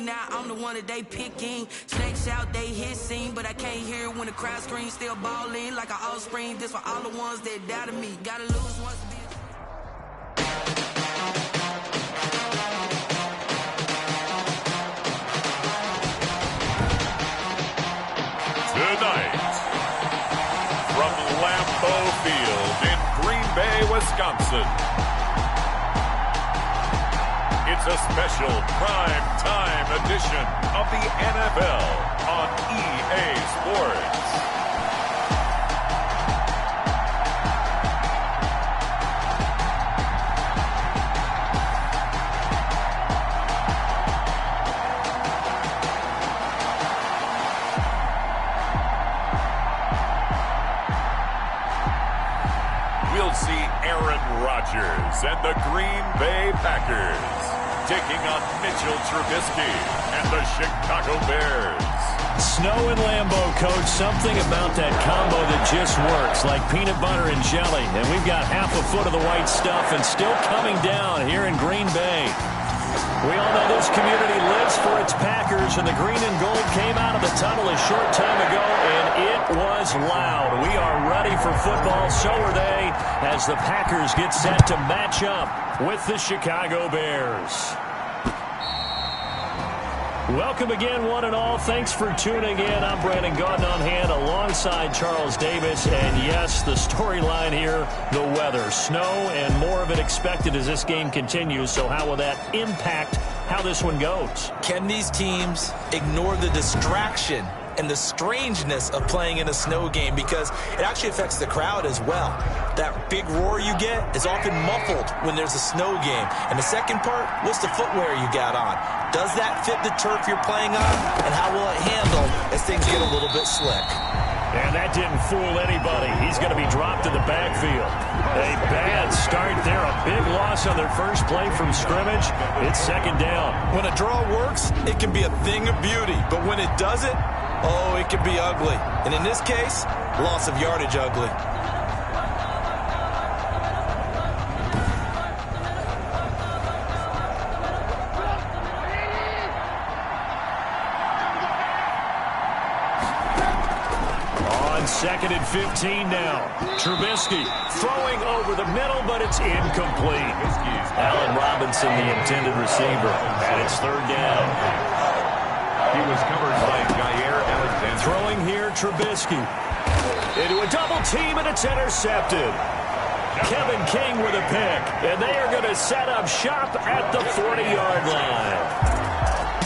now I'm the one that they picking. Snakes out, they hissing, but I can't hear when the crowd screams. Still balling like an offspring. This for all the ones that doubted me. Gotta lose once to be. Tonight, from Lambeau Field in Green Bay, Wisconsin, it's a special prime time edition of the NFL on EA Sports. We'll see Aaron Rodgers and the Green Bay Packers taking on Mitchell Trubisky and the Chicago Bears. Snow and Lambeau, Coach. Something about that combo that just works, like peanut butter and jelly. And we've got half a foot of the white stuff and still coming down here in Green Bay. We all know this community lives for its Packers, and the green and gold came out of the tunnel a short time ago, and it was loud. We are ready for football, so are they, as the Packers get set to match up with the Chicago Bears. Welcome again, one and all. Thanks for tuning in. I'm Brandon Gaudin on hand alongside Charles Davis. And yes, the storyline here, the weather. Snow and more of it expected as this game continues. So how will that impact how this one goes? Can these teams ignore the distraction and the strangeness of playing in a snow game, because it actually affects the crowd as well? That big roar you get is often muffled when there's a snow game. And the second part, what's the footwear you got on? Does that fit the turf you're playing on? And how will it handle as things get a little bit slick? And that didn't fool anybody. He's going to be dropped in the backfield. A bad start there. A big loss on their first play from scrimmage. It's second down. When a draw works, it can be a thing of beauty. But when it doesn't, oh, it can be ugly. And in this case, loss of yardage ugly. On 2nd and 15 now. Trubisky throwing over the middle, but it's incomplete. Allen Robinson, the intended receiver. And it's third down. He was covered by Jair Alexander. Throwing here, Trubisky. Into a double team, and it's intercepted. Kevin King with a pick. And they are going to set up shop at the 40-yard line.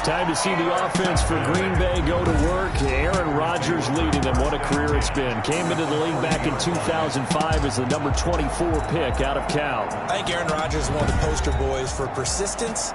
Time to see the offense for Green Bay go to work. Aaron Rodgers leading them. What a career it's been. Came into the league back in 2005 as the number 24 pick out of Cal. I think Aaron Rodgers is one of the poster boys for persistence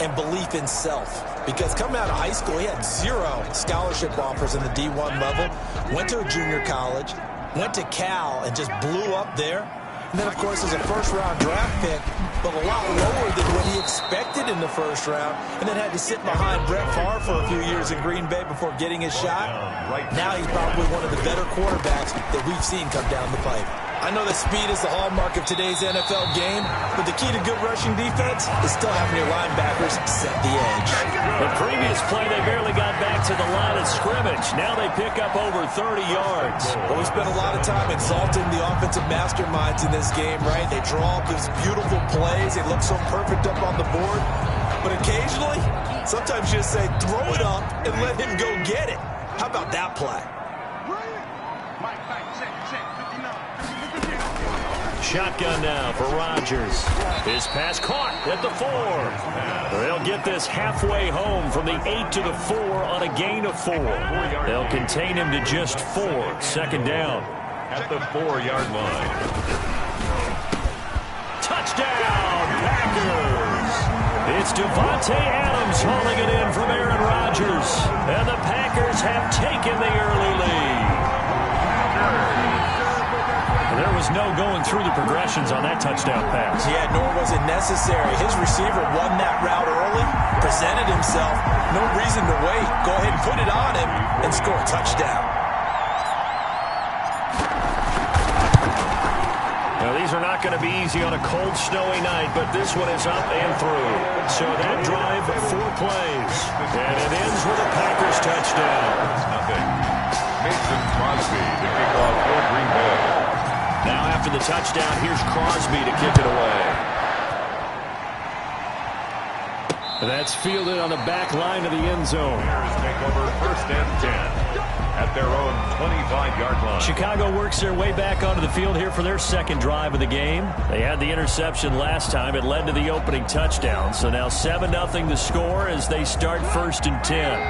and belief in self. Because coming out of high school, he had 0 scholarship offers in the D1 level. Went to a junior college. Went to Cal and just blew up there. And then, of course, as a first-round draft pick, but a lot lower than what he expected in the first round, and then had to sit behind Brett Favre for a few years in Green Bay before getting his shot. Now he's probably one of the better quarterbacks that we've seen come down the pipe. I know that speed is the hallmark of today's NFL game, but the key to good rushing defense is still having your linebackers set the edge. The previous play, they barely got back to the line of scrimmage. Now they pick up over 30 yards. Well, we spent a lot of time exalting the offensive masterminds in this game, right? They draw up these beautiful plays. They look so perfect up on the board. But occasionally, sometimes you just say, throw it up and let him go get it. How about that play? Shotgun now for Rodgers. His pass caught at the 4. They'll get this halfway home from the 8 to the 4 on a gain of 4. They'll contain him to just 4. Second down. At the 4-yard line. Touchdown, Packers! It's Devontae Adams hauling it in from Aaron Rodgers. And the Packers have taken the early lead. There was no going through the progressions on that touchdown pass. Yeah, nor was it necessary. His receiver won that route early, presented himself. No reason to wait. Go ahead and put it on him and score a touchdown. Now, the These are not going to be easy on a cold, snowy night, but this one is up and through. So that drive, 4 plays. And it ends with a Packers touchdown. Nothing. Mason Crosby to kick off for Green Bay. Now after the touchdown, here's Crosby to kick it away. And that's fielded on the back line of the end zone. Bears take over 1st and 10 at their own 25-yard line. Chicago works their way back onto the field here for their second drive of the game. They had the interception last time. It led to the opening touchdown. So now 7-0 the score as they start 1st and 10.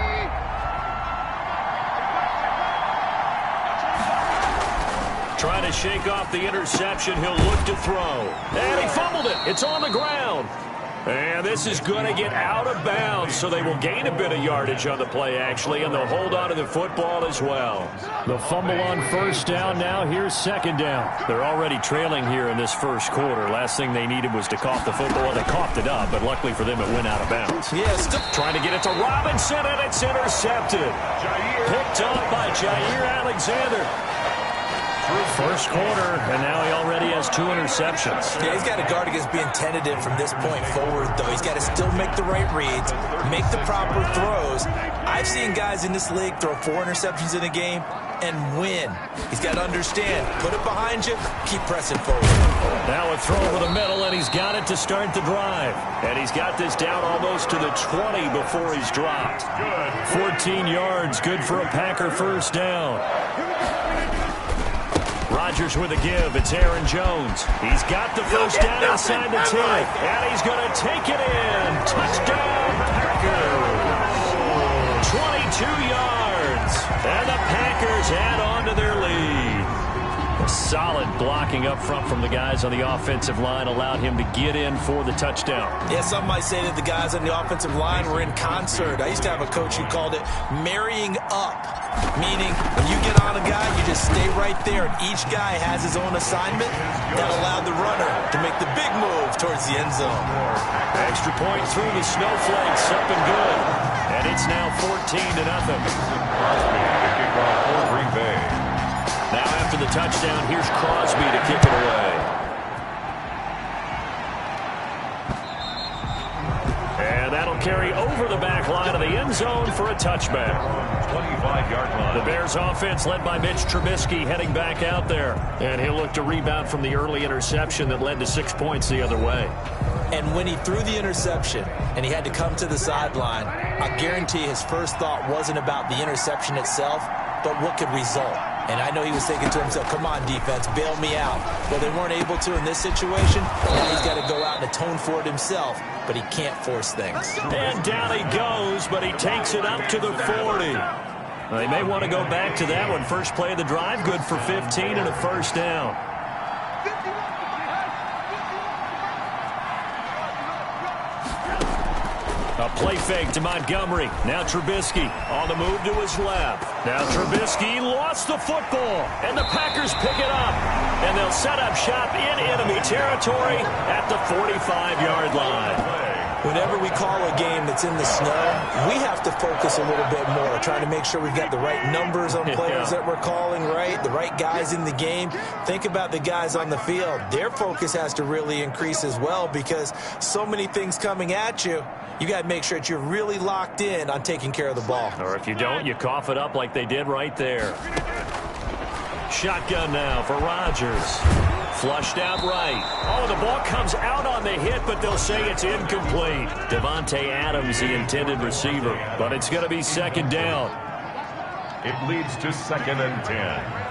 Trying to shake off the interception. He'll look to throw. And he fumbled it. It's on the ground. And this is going to get out of bounds, so they will gain a bit of yardage on the play, actually, and they'll hold on to the football as well. The fumble on 1st down. Now here's 2nd down. They're already trailing here in this 1st quarter. Last thing they needed was to cough the football. They coughed it up, but luckily for them, it went out of bounds. Yes. Trying to get it to Robinson, and it's intercepted. Picked off by Jair Alexander. 1st quarter, and now he already has 2 interceptions. Yeah, he's got to guard against being tentative from this point forward, though. He's got to still make the right reads, make the proper throws. I've seen guys in this league throw 4 interceptions in a game and win. He's got to understand, put it behind you, keep pressing forward. Now a throw over the middle, and he's got it to start the drive. And he's got this down almost to the 20 before he's dropped. 14 yards, good for a Packer 1st down. Rodgers with a give. It's Aaron Jones. He's got the 1st down inside the 10. And he's going to take it in. Touchdown, Packers. 22 yards. And the Packers add on to their lead. A solid blocking up front from the guys on the offensive line allowed him to get in for the touchdown. Yeah, some might say that the guys on the offensive line were in concert. I used to have a coach who called it marrying up, meaning when you get on a guy, you just stay right there, and each guy has his own assignment. That allowed the runner to make the big move towards the end zone. Extra point through the snowflakes, up and good. And it's now 14-0. Crosby to kick off for Green Bay. Now after the touchdown, here's Crosby to kick it away. And that'll carry over the back line of the end zone for a touchback. 25-yard line. The Bears offense led by Mitch Trubisky heading back out there. And he'll look to rebound from the early interception that led to 6 points the other way. And when he threw the interception and he had to come to the sideline, I guarantee his first thought wasn't about the interception itself, but what could result. And I know he was thinking to himself, come on, defense, bail me out. Well, they weren't able to in this situation. Now he's got to go out and atone for it himself, but he can't force things. And down he goes, but he takes it up to the 40. They may want to go back to that one. First play of the drive, good for 15 and a 1st down. A play fake to Montgomery. Now Trubisky on the move to his left. Now Trubisky lost the football, and the Packers pick it up. And they'll set up shop in enemy territory at the 45-yard line. Whenever we call a game that's in the snow, we have to focus a little bit more, trying to make sure we've got the right numbers on players that we're calling, right? The right guys in the game. Think about the guys on the field. Their focus has to really increase as well because so many things coming at you. You got to make sure that you're really locked in on taking care of the ball. Or if you don't, you cough it up like they did right there. Shotgun now for Rodgers. Flushed out right. Oh, the ball comes out on the hit, but they'll say it's incomplete. Devontae Adams, the intended receiver. But it's going to be 2nd down. It leads to 2nd and 10.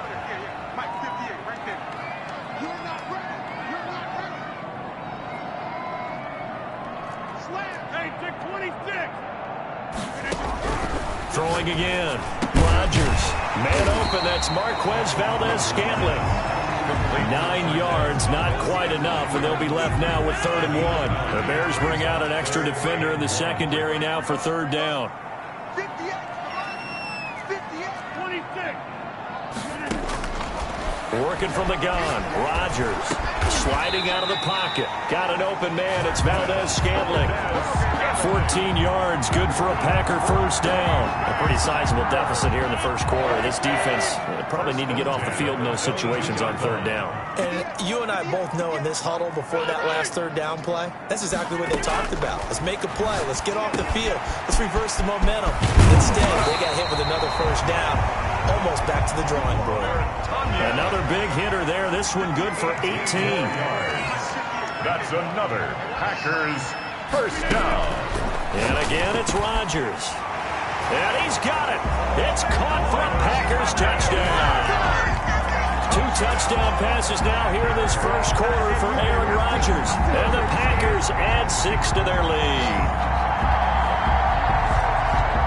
Throwing again. Rodgers. Man open. That's Marquez Valdez-Scantling. 9 yards, not quite enough, and they'll be left now with 3rd and 1. The Bears bring out an extra defender in the secondary now for 3rd down. 56. Working from the gun. Rodgers Sliding out of the pocket. Got an open man. It's Valdez-Scantling. 14 yards. Good for a Packer first down. A pretty sizable deficit here in the first quarter. This defense probably need to get off the field in those situations on third down. And you and I both know in this huddle before that last third down play, that's exactly what they talked about. Let's make a play. Let's get off the field. Let's reverse the momentum. Instead, they got hit with another first down. Almost back to the drawing board. Another big hitter there. This one good for 18. That's another Packers first down. And again, it's Rodgers. And he's got it. It's caught for a Packers touchdown. 2 touchdown passes now here in this first quarter for Aaron Rodgers. And the Packers add 6 to their lead.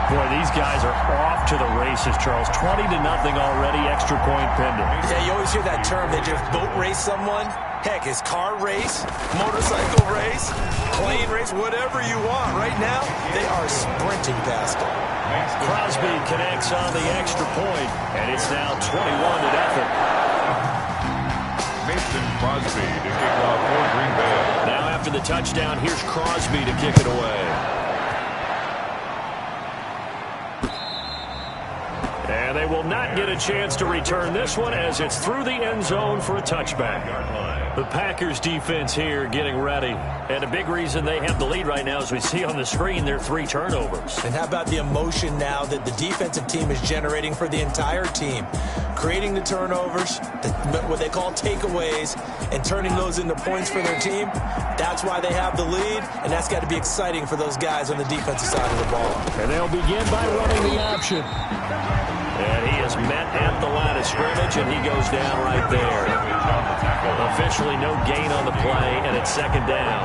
Boy, these guys are off to the races, Charles. 20-0 already, extra point pending. Yeah, you always hear that term. They just boat race someone. Heck, it's car race, motorcycle race, plane race, whatever you want. Right now, they are sprinting past them. Crosby connects on the extra point, and it's now 21-0. Mason Crosby to kick off for Green Bay. Now after the touchdown, here's Crosby to kick it away. And they will not get a chance to return this one as it's through the end zone for a touchback. The Packers defense here getting ready. And a big reason they have the lead right now, as we see on the screen, their 3 turnovers. And how about the emotion now that the defensive team is generating for the entire team? Creating the turnovers, what they call takeaways, and turning those into points for their team. That's why they have the lead, and that's got to be exciting for those guys on the defensive side of the ball. And they'll begin by running the option. And he is met at the line of scrimmage, and he goes down right there. Officially no gain on the play, and it's second down.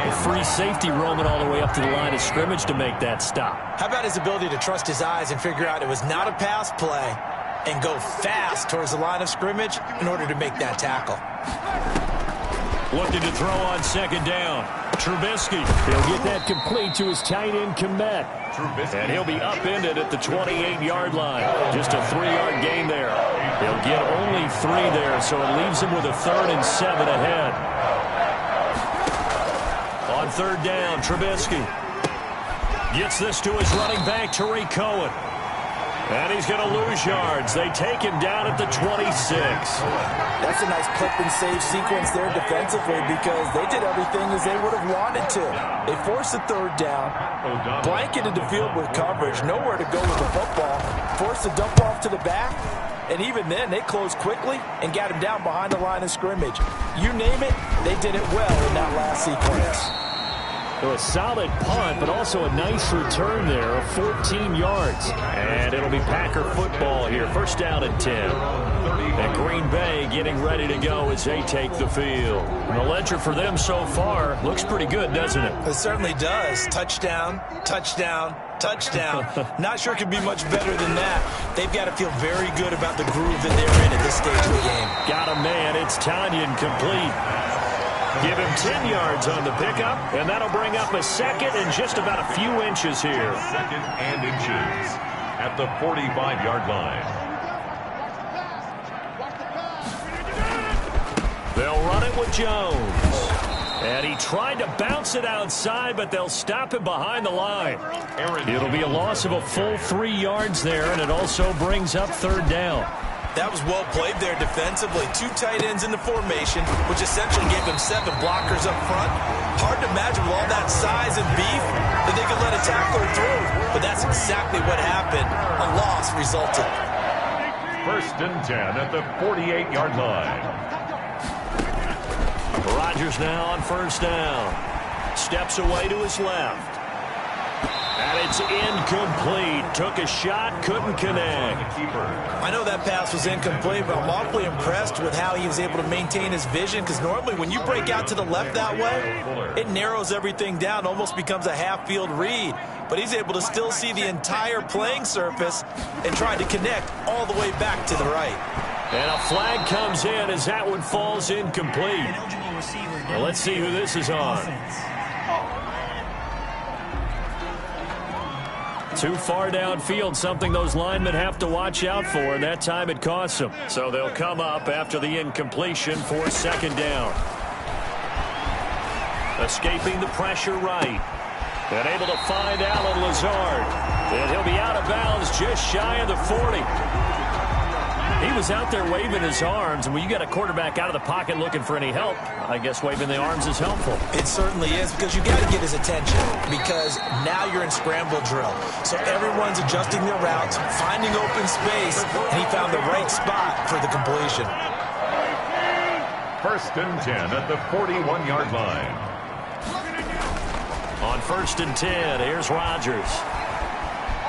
A free safety roaming all the way up to the line of scrimmage to make that stop. How about his ability to trust his eyes and figure out it was not a pass play and go fast towards the line of scrimmage in order to make that tackle. Looking to throw on second down. Trubisky. He'll get that complete to his tight end, Komet. And he'll be upended at the 28-yard line. Just a 3-yard gain there. He'll get only 3 there, so it leaves him with a 3rd and 7 ahead. On third down, Trubisky gets this to his running back, Tariq Cohen. And he's going to lose yards. They take him down at the 26. That's a nice clip and save sequence there defensively because they did everything as they would have wanted to. They forced the third down, blanketed the field with coverage, nowhere to go with the football, forced the dump off to the back, and even then they closed quickly and got him down behind the line of scrimmage. You name it, they did it well in that last sequence. So a solid punt, but also a nice return there of 14 yards. And it'll be Packer football here. First down and 10. And Green Bay getting ready to go as they take the field. And the ledger for them so far looks pretty good, doesn't it? It certainly does. Touchdown, touchdown, touchdown. Not sure it could be much better than that. They've got to feel very good about the groove that they're in at this stage of the game. Got a man. It's Tanyan complete. Give him 10 yards on the pickup, and that'll bring up a second and just about a few inches here. Second and inches at the 45-yard line. They'll run it with Jones. And he tried to bounce it outside, but they'll stop him behind the line. It'll be a loss of a full 3 yards there, and it also brings up third down. That was well played there defensively. 2 tight ends in the formation, which essentially gave them 7 blockers up front. Hard to imagine with all that size and beef that they could let a tackler through. But that's exactly what happened. A loss resulted. First and 10 at the 48-yard line. Rodgers now on first down. Steps away to his left. And it's incomplete. Took a shot, couldn't connect. I know that pass was incomplete, but I'm awfully impressed with how he was able to maintain his vision, because normally when you break out to the left that way, it narrows everything down, almost becomes a half-field read. But he's able to still see the entire playing surface and try to connect all the way back to the right. And a flag comes in as that one falls incomplete. Well, let's see who this is on. Too far downfield, something those linemen have to watch out for, and that time it costs them. So they'll come up after the incompletion for second down. Escaping the pressure right. And able to find Alan Lazard. And he'll be out of bounds just shy of the 40. He was out there waving his arms, and when you got a quarterback out of the pocket looking for any help, I guess waving the arms is helpful. It certainly is, because you got to get his attention, because now you're in scramble drill. So everyone's adjusting their routes, finding open space, and he found the right spot for the completion. 1st and 10 at the 41-yard line. On 1st and 10, here's Rodgers.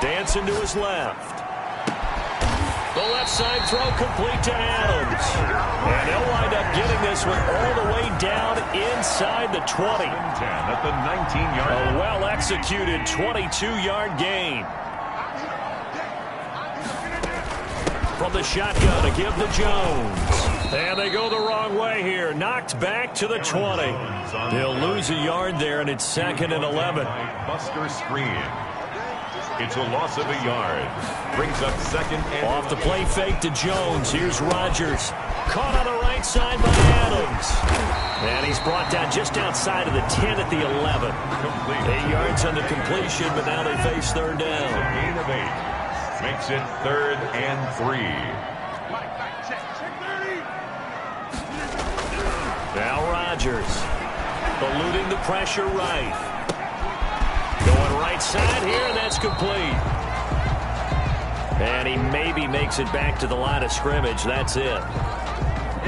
Dancing to his left. The left side throw complete to Adams. And they'll wind up getting this one all the way down inside the 20. 10 at the 19-yard line. A well-executed 22-yard gain. From the shotgun to give to Jones. And they go the wrong way here. Knocked back to the 20. They'll lose a yard there, and it's 2nd and 11. Buster screen. It's a loss of a yard. Brings up 2nd and off the play fake to Jones. Here's Rodgers. Caught on the right side by Adams. And he's brought down just outside of the 10 at the 11. 8 yards on the completion, but now they face third down. A gain of 8. Makes it 3rd and 3. Now Rodgers. Eluding the pressure right. Going right side here, and that's complete. And he maybe makes it back to the line of scrimmage. That's it.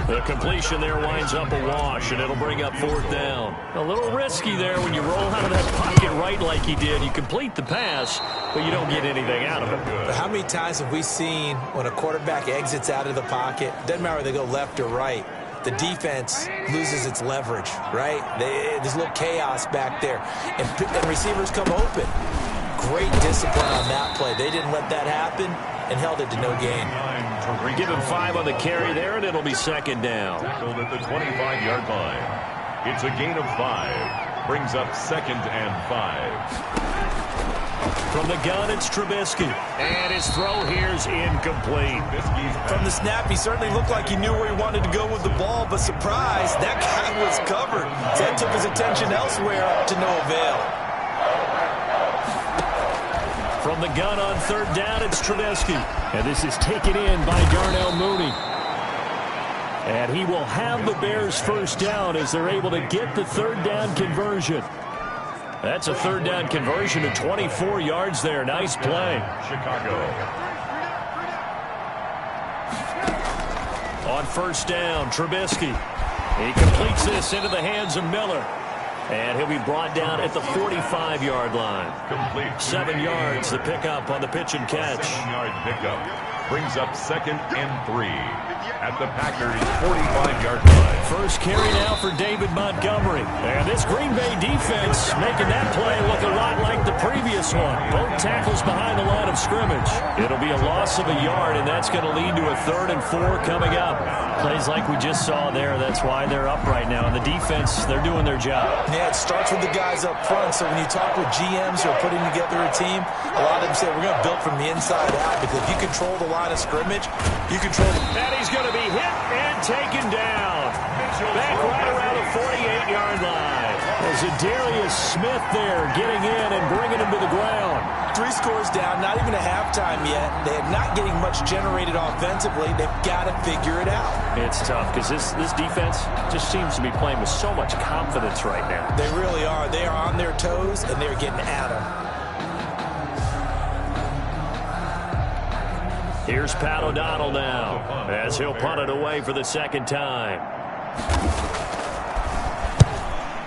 The completion there winds up a wash, and it'll bring up 4th down. A little risky there when you roll out of that pocket right like he did. You complete the pass, but you don't get anything out of it. But how many times have we seen when a quarterback exits out of the pocket, doesn't matter whether they go left or right, the defense loses its leverage, right? There's a little chaos back there, and receivers come open. Great discipline on that play. They didn't let that happen and held it to no gain. Give him 5 on the carry there, and it'll be 2nd down. Tackled at the 25-yard line. It's a gain of 5. Brings up 2nd and 5. From the gun, it's Trubisky. And his throw here's incomplete. From the snap, he certainly looked like he knew where he wanted to go with the ball, but surprise, that guy was covered. So that took his attention elsewhere to no avail. From the gun on 3rd down, it's Trubisky. And this is taken in by Darnell Mooney. And he will have the Bears' 1st down as they're able to get the 3rd down conversion. That's a 3rd down conversion to 24 yards there. Nice play. Chicago. On 1st down, Trubisky. He completes this into the hands of Miller. And he'll be brought down at the 45-yard line. Complete. 7 yards the pickup on the pitch and catch. 7-yard pickup. Brings up 2nd and 3 at the Packers' 45-yard line. First carry now for David Montgomery. And this Green Bay defense making that play look a lot like the previous one. Both tackles behind the line of scrimmage. It'll be a loss of a yard, and that's going to lead to a 3rd and 4 coming up. Plays like we just saw there. That's why they're up right now. And the defense, they're doing their job. Yeah, it starts with the guys up front. So when you talk with GMs who are putting together a team, a lot of them say we're going to build from the inside out, because if you control the line of scrimmage, you control the... And he's going to be hit and taken down. Back right around the 48-yard line. Zadarius Smith there getting in and bringing him to the ground. 3 scores down, not even a halftime yet. They're not getting much generated offensively. They've got to figure it out. It's tough because this defense just seems to be playing with so much confidence right now. They really are. They are on their toes, and they're getting at them. Here's Pat O'Donnell now as he'll punt it away for the 2nd time.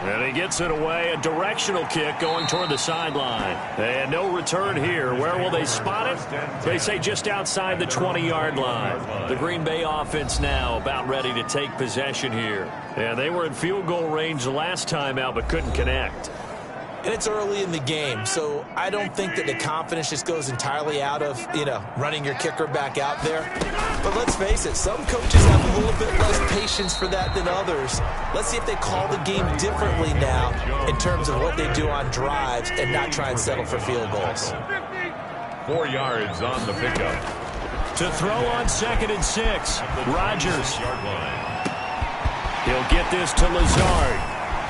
And he gets it away. A directional kick going toward the sideline. And no return here. Where will they spot it? They say just outside the 20-yard line. The Green Bay offense now about ready to take possession here. And they were in field goal range the last time out but couldn't connect. And it's early in the game, so I don't think that the confidence just goes entirely out of, running your kicker back out there. But let's face it, some coaches have a little bit less patience for that than others. Let's see if they call the game differently now in terms of what they do on drives and not try and settle for field goals. 4 yards on the pickup. To throw on 2nd and 6, Rodgers. He'll get this to Lazard.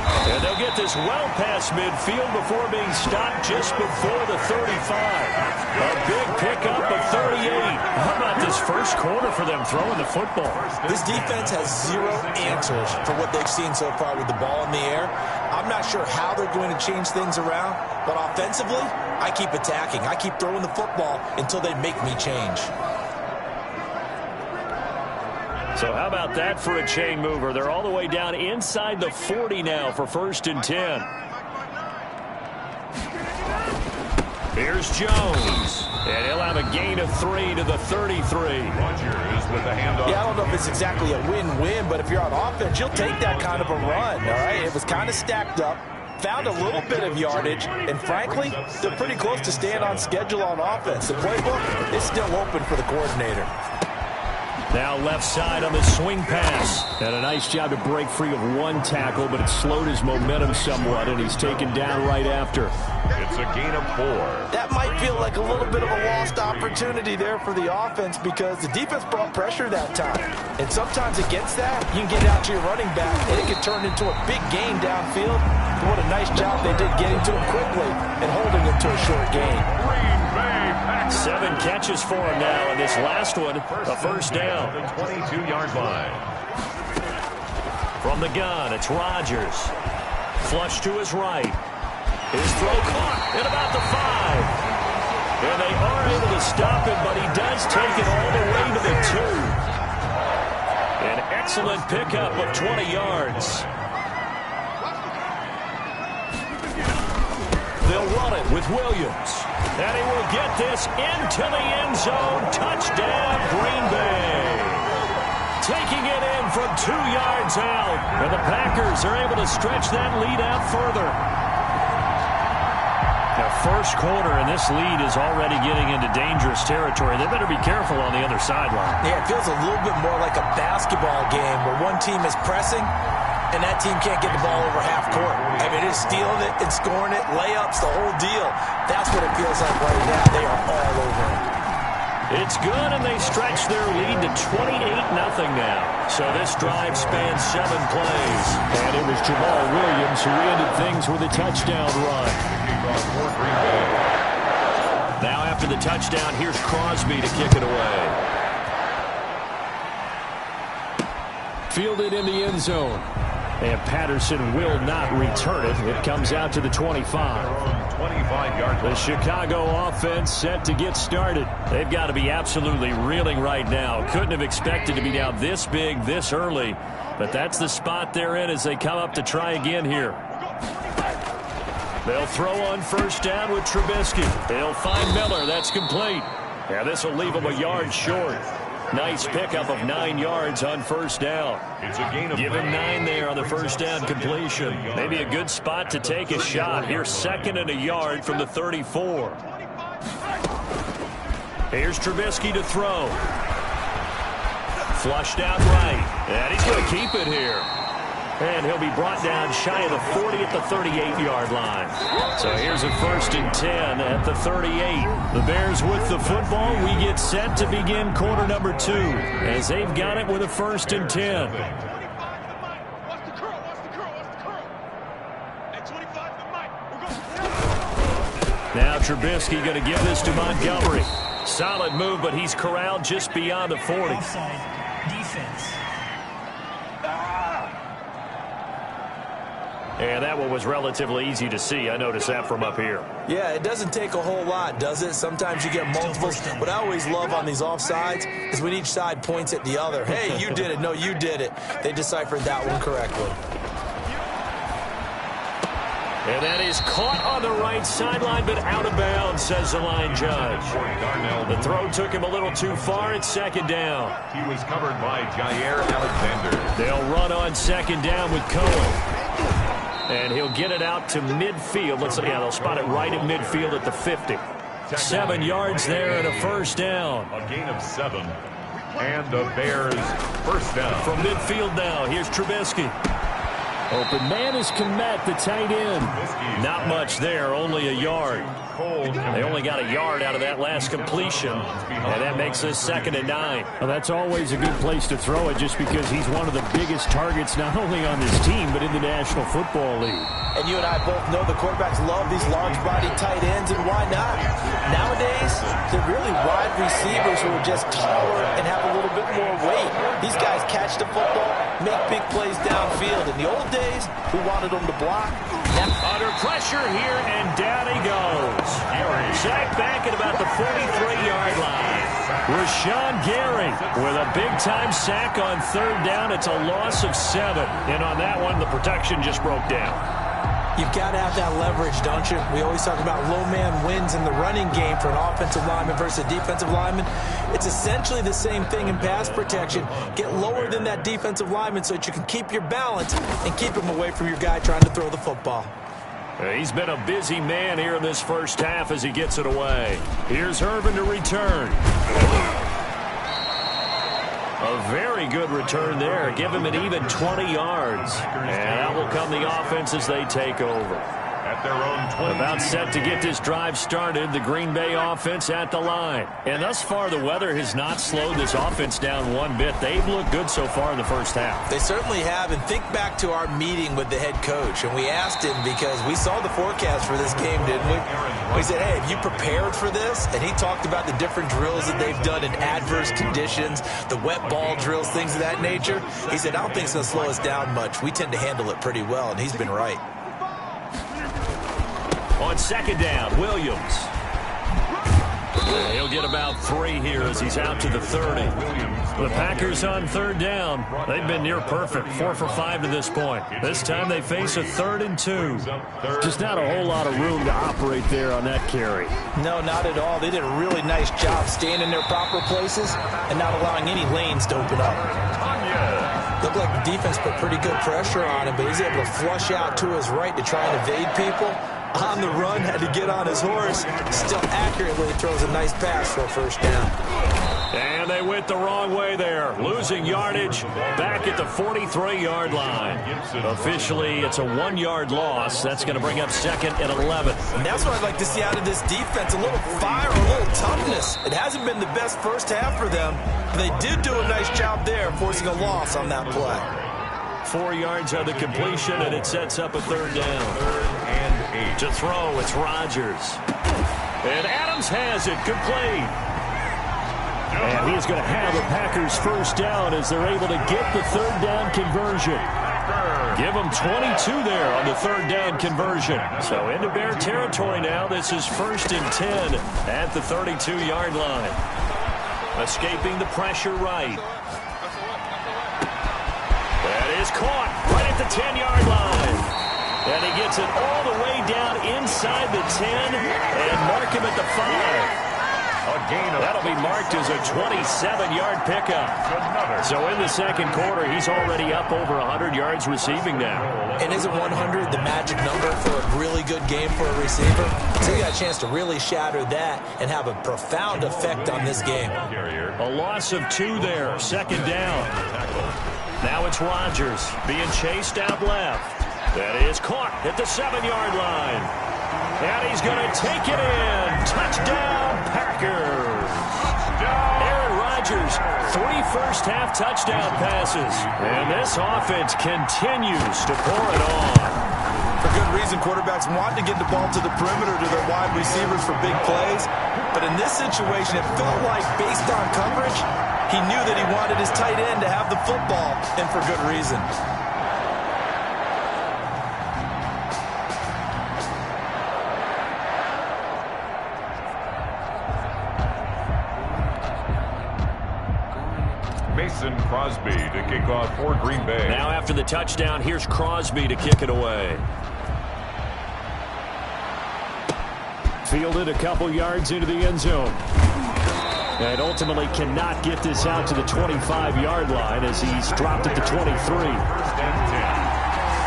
And they'll get this well past midfield before being stopped just before the 35. A big pickup of 38. How about this first quarter for them throwing the football? This defense has zero answers for what they've seen so far with the ball in the air. I'm not sure how they're going to change things around, but offensively, I keep attacking. I keep throwing the football until they make me change. So how about that for a chain mover? They're all the way down inside the 40 now for 1st and 10. Here's Jones. And he'll have a gain of 3 to the 33. Rodgers with the handoff. Yeah, I don't know if it's exactly a win-win, but if you're on offense, you'll take that kind of a run, all right? It was kind of stacked up, found a little bit of yardage, and frankly, they're pretty close to staying on schedule on offense. The playbook is still open for the coordinator. Now left side on the swing pass. And a nice job to break free of one tackle, but it slowed his momentum somewhat, and he's taken down right after. It's a gain of 4. That might feel like a little bit of a lost opportunity there for the offense because the defense brought pressure that time. And sometimes against that, you can get out to your running back, and it can turn into a big gain downfield. But what a nice job they did getting to him quickly and holding him to a short gain. 7 catches for him now, and this last one, a first down. The 22-yard line. From the gun, it's Rodgers. Flush to his right. His throw caught at about the 5. And they are able to stop him, but he does take it all the way to the 2. An excellent pickup of 20 yards. They'll run it with Williams. And he will get this into the end zone. Touchdown, Green Bay. Taking it in from 2 yards out. And the Packers are able to stretch that lead out further. Now, first quarter, and this lead is already getting into dangerous territory. They better be careful on the other sideline. Yeah, it feels a little bit more like a basketball game where one team is pressing and that team can't get the ball over half court. I mean, it's stealing it and scoring it, layups, the whole deal. That's what it feels like right now. They are all over it. It's good, and they stretch their lead to 28-0 now. So this drive spans 7 plays. And it was Jamal Williams who ended things with a touchdown run. Now after the touchdown, here's Crosby to kick it away. Fielded in the end zone. And Patterson will not return it. It comes out to the 25. 25-yard. The Chicago offense set to get started. They've got to be absolutely reeling right now. Couldn't have expected to be down this big, this early. But that's the spot they're in as they come up to try again here. They'll throw on first down with Trubisky. They'll find Miller. That's complete. Yeah, this will leave them a yard short. Nice pickup of 9 yards on first down. It's a gain of Give him 9 there on the first down completion. Maybe a good spot to take a shot. Here's 2nd and a yard from the 34. Here's Trubisky to throw. Flushed out right. And he's going to keep it here. And he'll be brought down shy of the 40 at the 38-yard line. So here's a 1st and 10 at the 38. The Bears with the football. We get set to begin quarter number 2 as they've got it with a 1st and 10. Now Trubisky going to give this to Montgomery. Solid move, but he's corralled just beyond the 40. Offside defense. And that one was relatively easy to see. I noticed that from up here. Yeah, it doesn't take a whole lot, does it? Sometimes you get multiples. What I always love on these offsides is when each side points at the other. Hey, you did it. No, you did it. They deciphered that one correctly. And that is caught on the right sideline, but out of bounds, says the line judge. The throw took him a little too far. It's 2nd down. He was covered by Jair Alexander. They'll run on 2nd down with Cohen. And he'll get it out to midfield. They'll spot it right at midfield at the 50. 7 yards there and a first down. A gain of 7. And the Bears first down. From midfield now, here's Trubisky. Open man is Kmet, the tight end. Not much there, only a yard. They only got a yard out of that last completion, and that makes this 2nd and 9. Well, that's always a good place to throw it just because he's one of the biggest targets not only on this team but in the National Football League. And you and I both know the quarterbacks love these large-bodied tight ends, and why not? Nowadays, they're really wide receivers who are just taller and have a little bit more weight. These guys catch the football, make big plays downfield. In the old days, who wanted them to block? Under pressure here, and down he goes. Sacked back at about the 43-yard line. Rashawn Gary with a big-time sack on 3rd down. It's a loss of 7. And on that one, the protection just broke down. You've got to have that leverage, don't you? We always talk about low man wins in the running game for an offensive lineman versus a defensive lineman. It's essentially the same thing in pass protection. Get lower than that defensive lineman so that you can keep your balance and keep him away from your guy trying to throw the football. He's been a busy man here in this first half as he gets it away. Here's Herman to return. A very good return there. Give him an even 20 yards. And out will come the offense as they take over. At their own 20. About set to get this drive started, the Green Bay offense at the line. And thus far, the weather has not slowed this offense down one bit. They've looked good so far in the first half. They certainly have. And think back to our meeting with the head coach. And we asked him because we saw the forecast for this game, didn't we? We said, hey, have you prepared for this? And he talked about the different drills that they've done in adverse conditions, the wet ball drills, things of that nature. He said, I don't think it's going to slow us down much. We tend to handle it pretty well, and he's been right. On 2nd down, Williams. He'll get about 3 here as he's out to the 30. The Packers on 3rd down. They've been near perfect, 4 for 5 to this point. This time they face a 3rd and 2. Just not a whole lot of room to operate there on that carry. No, not at all. They did a really nice job staying in their proper places and not allowing any lanes to open up. Looked like the defense put pretty good pressure on him, but he's able to flush out to his right to try and evade people. On the run, had to get on his horse. Still accurately throws a nice pass for a first down. And they went the wrong way there. Losing yardage back at the 43-yard line. Officially, it's a 1-yard loss. That's going to bring up 2nd and 11. And that's what I'd like to see out of this defense. A little fire, a little toughness. It hasn't been the best first half for them, but they did do a nice job there, forcing a loss on that play. 4 yards on the completion, and it sets up a 3rd down. 3rd and 8. To throw, it's Rodgers. And Adams has it, complete. And he is going to have the Packers first down as they're able to get the 3rd down conversion. Give them 22 there on the 3rd down conversion. So into Bear territory now. This is 1st and 10 at the 32-yard line. Escaping the pressure right. That is caught right at the 10-yard line. And he gets it all the way down inside the 10 and mark him at the 5. That'll be marked as a 27-yard pickup. So in the 2nd quarter, he's already up over 100 yards receiving now. And isn't 100 the magic number for a really good game for a receiver? So you got a chance to really shatter that and have a profound effect on this game. A loss of 2 there, 2nd down. Now it's Rodgers being chased out left. That is caught at the 7-yard line. And he's going to take it in. Touchdown, Packers. Aaron Rodgers, 3 first-half touchdown passes. And this offense continues to pour it on. For good reason, quarterbacks want to get the ball to the perimeter to their wide receivers for big plays. But in this situation, it felt like, based on coverage, he knew that he wanted his tight end to have the football, and for good reason. Mason Crosby to kick off for Green Bay. Now after the touchdown, here's Crosby to kick it away. Fielded a couple yards into the end zone. And ultimately cannot get this out to the 25-yard line as he's dropped at the 23. 1st and 10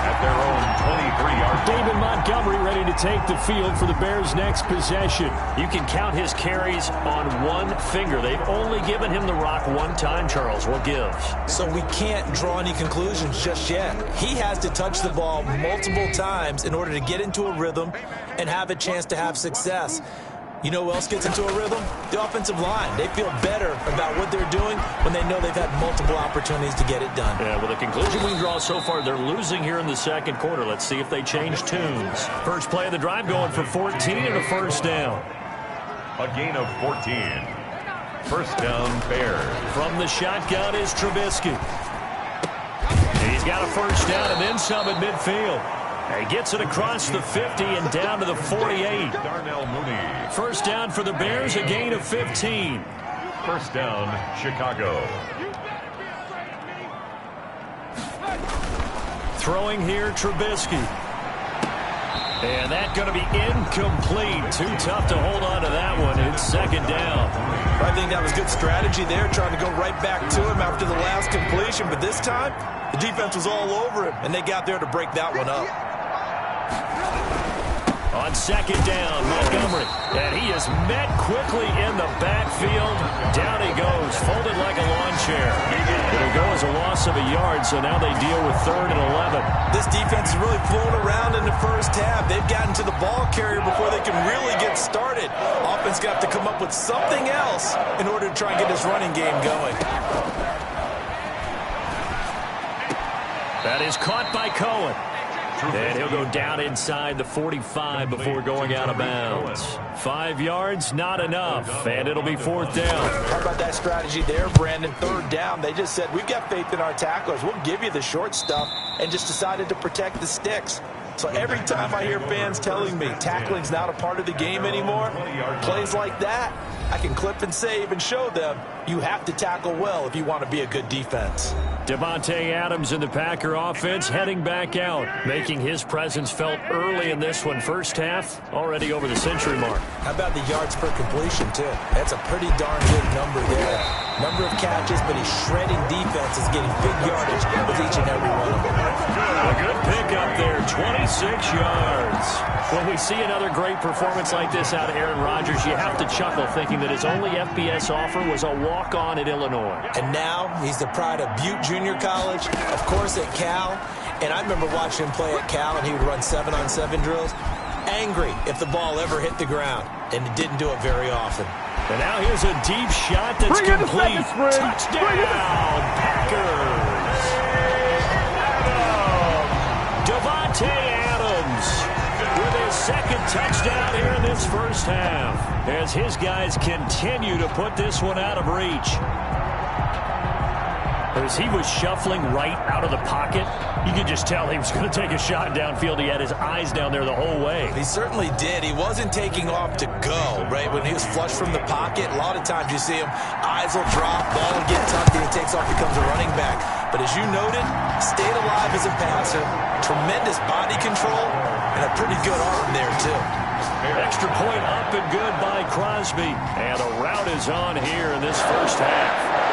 at their own 23-yard. David Montgomery ready to take the field for the Bears' next possession. You can count his carries on one finger. They've only given him the rock one time, Charles. What gives? So we can't draw any conclusions just yet. He has to touch the ball multiple times in order to get into a rhythm and have a chance to have success. You know who else gets into a rhythm? The offensive line. They feel better about what they're doing when they know they've had multiple opportunities to get it done. Yeah, well, the conclusion we can draw so far, they're losing here in the second quarter. Let's see if they change tunes. First play of the drive going for 14 and a first down. A gain of 14. First down, Bears. From the shotgun is Trubisky. He's got a first down and then some at midfield. He gets it across the 50 and down to the 48. Darnell Mooney. First down for the Bears, a gain of 15. First down, Chicago. Throwing here, Trubisky. And that's going to be incomplete. Too tough to hold on to that one. It's second down. I think that was good strategy there, trying to go right back to him after the last completion. But this time, the defense was all over him, and they got there to break that one up. On second down, Montgomery. And he is met quickly in the backfield. Down he goes, folded like a lawn chair. It'll go as a loss of a yard, so now they deal with 3rd and 11. This defense is really flown around in the first half. They've gotten to the ball carrier before they can really get started. Offense got to come up with something else in order to try and get this running game going. That is caught by Cohen. And he'll go down inside the 45 before going out of bounds. 5 yards, not enough. And it'll be 4th down. How about that strategy there, Brandon? 3rd down. They just said, we've got faith in our tacklers. We'll give you the short stuff, and just decided to protect the sticks. So every time I hear fans telling me tackling's not a part of the game anymore, plays like that, I can clip and save and show them you have to tackle well if you want to be a good defense. Devontae Adams in the Packer offense heading back out, making his presence felt early in this one. First half, already over the century mark. How about the yards per completion, too? That's a pretty darn good number there. Number of catches, but he's shredding defense, is getting big yardage with each and every one of them. A good pickup there, 26 yards. When we see another great performance like this out of Aaron Rodgers, you have to chuckle thinking that his only FBS offer was a walk-on at Illinois. And now he's the pride of Butte Junior College, of course at Cal. And I remember watching him play at Cal, and he would run 7-on-7 drills. Angry if the ball ever hit the ground, and it didn't do it very often. And now here's a deep shot that's complete. Touchdown, Packers! Devontae Adams with his second touchdown here in this first half, as his guys continue to put this one out of reach. As he was shuffling right out of the pocket, you could just tell he was going to take a shot downfield. He had his eyes down there the whole way. He certainly did. He wasn't taking off to go, right? When he was flush from the pocket, a lot of times you see him, eyes will drop, ball will get tucked, and he takes off, becomes a running back. But as you noted, stayed alive as a passer, tremendous body control, and a pretty good arm there, too. Extra point up and good by Crosby. And a rout is on here in this first half.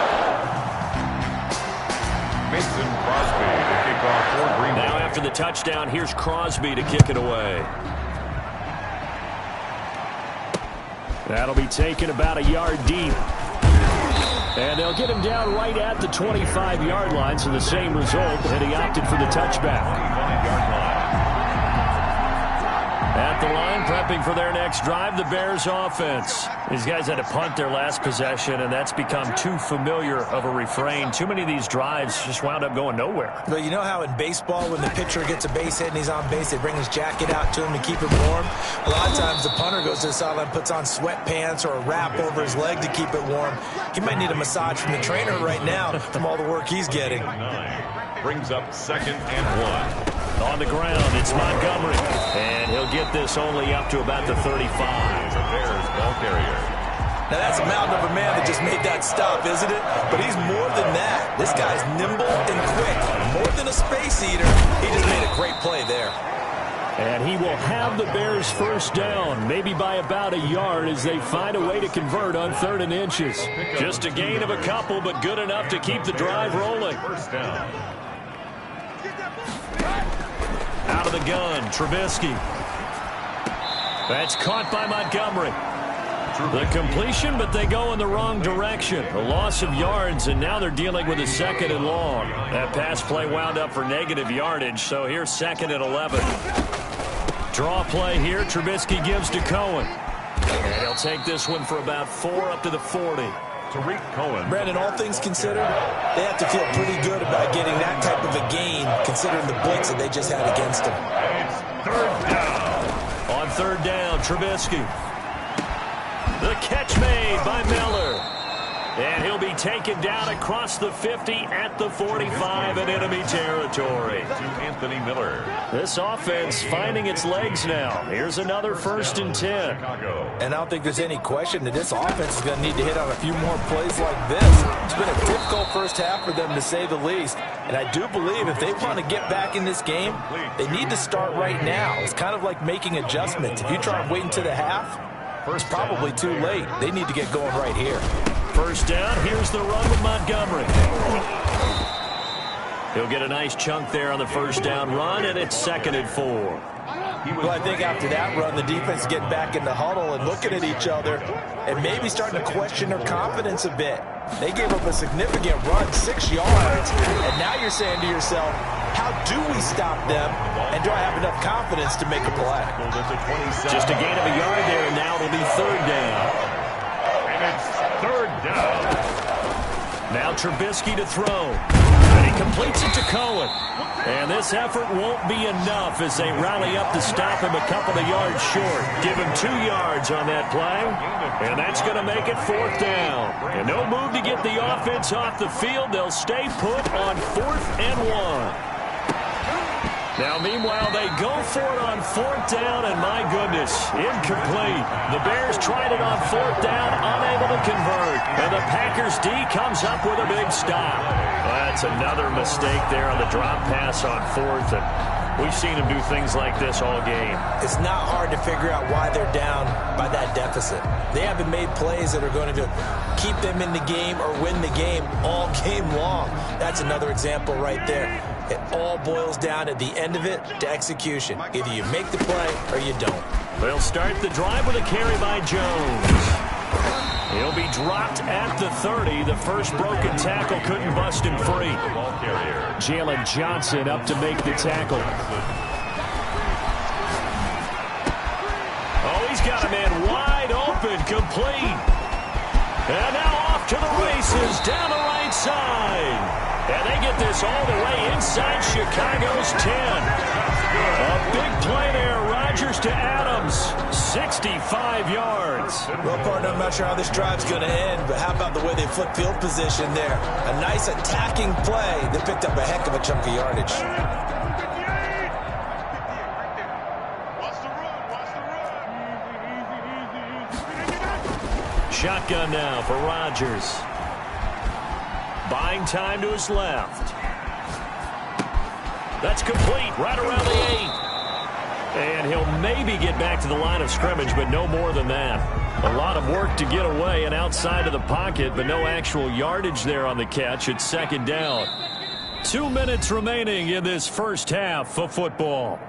Mason Crosby to kick off for Green Bay. Now after the touchdown, here's Crosby to kick it away. That'll be taken about a yard deep. And they'll get him down right at the 25-yard line, so the same result, and he opted for the touchback. 25-yard line. At the line, prepping for their next drive, the Bears offense. These guys had to punt their last possession, and that's become too familiar of a refrain. Too many of these drives just wound up going nowhere. Well, you know how in baseball, when the pitcher gets a base hit and he's on base, they bring his jacket out to him to keep him warm? A lot of times the punter goes to the sideline, puts on sweatpants or a wrap over his leg to keep it warm. He might need a massage from the trainer right now from all the work he's getting. Brings up 2nd and 1. On the ground, it's Montgomery. And he'll get this only up to about the 35. The Bears ball carrier. Now that's a mountain of a man that just made that stop, isn't it? But he's more than that. This guy's nimble and quick. More than a space eater. He just made a great play there. And he will have the Bears first down, maybe by about a yard as they find a way to convert on 3rd and inches. Just a gain of a couple, but good enough to keep the drive rolling. First down. of the gun. Trubisky. That's caught by Montgomery. The completion, but they go in the wrong direction. A loss of yards, and now they're dealing with a 2nd and long. That pass play wound up for negative yardage, so here's 2nd and 11. Draw play here. Trubisky gives to Cohen. And he'll take this one for about 4 up to the 40. Tariq Cohen. Brandon, all things considered, they have to feel pretty good about getting that type of a gain, considering the blitz that they just had against them. It's 3rd down. On 3rd down, Trubisky. The catch made by Miller. And he'll be taken down across the 50 at the 45 in enemy territory. To Anthony Miller. This offense finding its legs now. Here's another 1st and 10. And I don't think there's any question that this offense is going to need to hit on a few more plays like this. It's been a difficult first half for them, to say the least. And I do believe if they want to get back in this game, they need to start right now. It's kind of like making adjustments. If you try and wait until the half, it's probably too late. They need to get going right here. 1st down. Here's the run with Montgomery. He'll get a nice chunk there on the 1st down run, and it's 2nd and 4. Well, I think after that run, the defense getting back in the huddle and looking at each other and maybe starting to question their confidence a bit. They gave up a significant run, 6 yards, and now you're saying to yourself, how do we stop them, and do I have enough confidence to make a play? Just a gain of a yard there, and now it'll be 3rd down. And it's 3rd down. Now Trubisky to throw. And he completes it to Cohen. And this effort won't be enough as they rally up to stop him a couple of yards short. Give him 2 yards on that play. And that's going to make it 4th down. And no move to get the offense off the field. They'll stay put on 4th and 1. Now, meanwhile, they go for it on 4th down, and my goodness, incomplete. The Bears tried it on 4th down, unable to convert. And the Packers D comes up with a big stop. That's another mistake there on the drop pass on 4th, and we've seen them do things like this all game. It's not hard to figure out why they're down by that deficit. They haven't made plays that are going to keep them in the game or win the game all game long. That's another example right there. It all boils down at the end of it to execution. Either you make the play or you don't. They'll start the drive with a carry by Jones. He'll be dropped at the 30. The first broken tackle couldn't bust him free. Jalen Johnson up to make the tackle. Oh, he's got a man wide open, complete. And now off to the races down the right side. And they get this all the way inside Chicago's 10. A big play there. Rodgers to Adams. 65 yards. Well, partner, I'm not sure how this drive's going to end, but how about the way they flip field position there? A nice attacking play that picked up a heck of a chunk of yardage. Shotgun now for Rodgers. Buying time to his left. That's complete right around the 8. And he'll maybe get back to the line of scrimmage, but no more than that. A lot of work to get away and outside of the pocket, but no actual yardage there on the catch. It's 2nd down. 2 minutes remaining in this first half of football.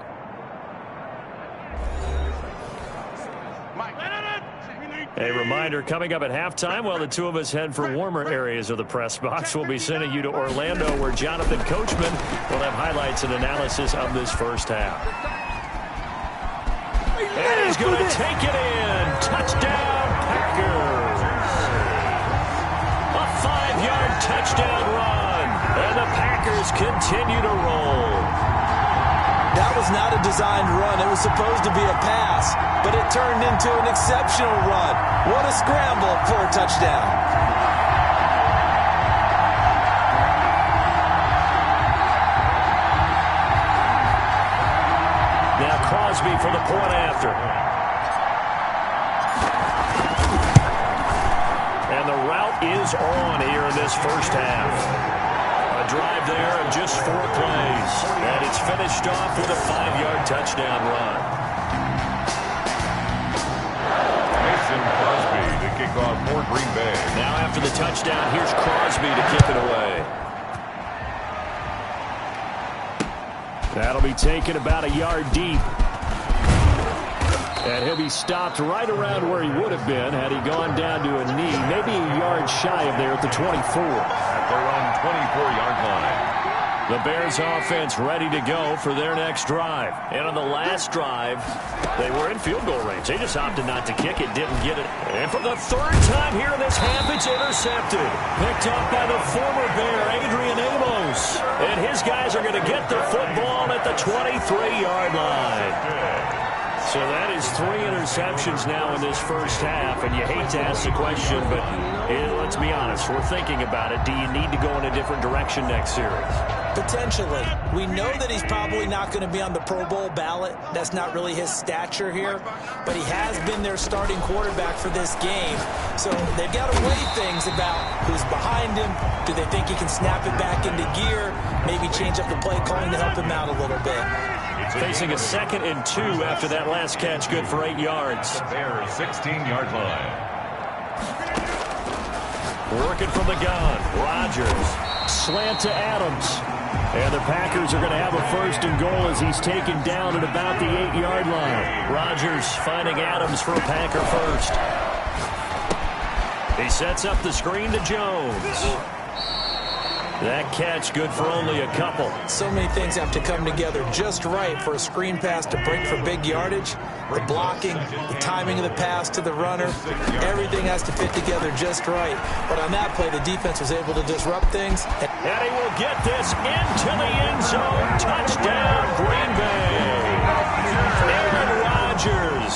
A reminder, coming up at halftime, while the two of us head for warmer areas of the press box, we'll be sending you to Orlando, where Jonathan Coachman will have highlights and analysis of this first half. And he's going to take it in. Touchdown, Packers. A 5-yard touchdown run. And the Packers continue to roll. That was not a designed run. It was supposed to be a pass, but it turned into an exceptional run. What a scramble for a touchdown. Now Crosby for the point after. And the route is on here in this first half. A drive there of just 4 plays. And it's finished off with a 5-yard touchdown run. Mason Crosby to kick off for Green Bay. Now after the touchdown, here's Crosby to kick it away. That'll be taken about a yard deep. And he'll be stopped right around where he would have been had he gone down to a knee, maybe a yard shy of there at the 24. At their own 24-yard line. The Bears offense ready to go for their next drive. And on the last drive, they were in field goal range. They just opted not to kick it, didn't get it. And for the third time here in this half, it's intercepted. Picked up by the former Bear, Adrian Amos. And his guys are going to get the football at the 23-yard line. So that is 3 interceptions now in this first half, and you hate to ask the question, but let's be honest, we're thinking about it. Do you need to go in a different direction next series? Potentially. We know that he's probably not going to be on the Pro Bowl ballot. That's not really his stature here, but he has been their starting quarterback for this game. So they've got to weigh things about who's behind him. Do they think he can snap it back into gear? Maybe change up the play calling to help him out a little bit. Facing a 2nd and 2 after that last catch, good for 8 yards. Their 16-yard line. Working from the gun, Rodgers. Slant to Adams. And the Packers are going to have a 1st and goal as he's taken down at about the 8-yard line. Rodgers finding Adams for a Packer first. He sets up the screen to Jones. That catch good for only a couple. So many things have to come together just right for a screen pass to break for big yardage. The blocking, the timing of the pass to the runner, everything has to fit together just right. But on that play, the defense was able to disrupt things. And he will get this into the end zone. Touchdown, Green Bay. Aaron Rodgers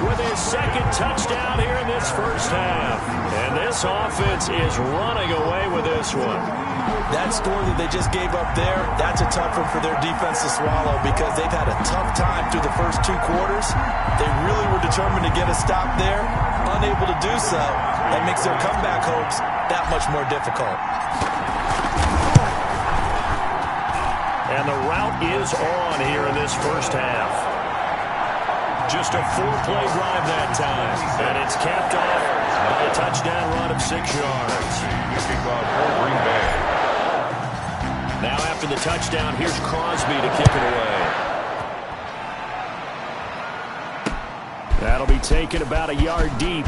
with his 2nd touchdown here in this first half. And this offense is running away with this one. That score that they just gave up there, that's a tough one for their defense to swallow because they've had a tough time through the first 2 quarters. They really were determined to get a stop there, unable to do so. That makes their comeback hopes that much more difficult. And the route is on here in this first half. Just a 4-play drive that time. And it's capped off by a touchdown run of 6 yards. Kickoff for Green Bay. Now after the touchdown, here's Crosby to kick it away. That'll be taken about a yard deep.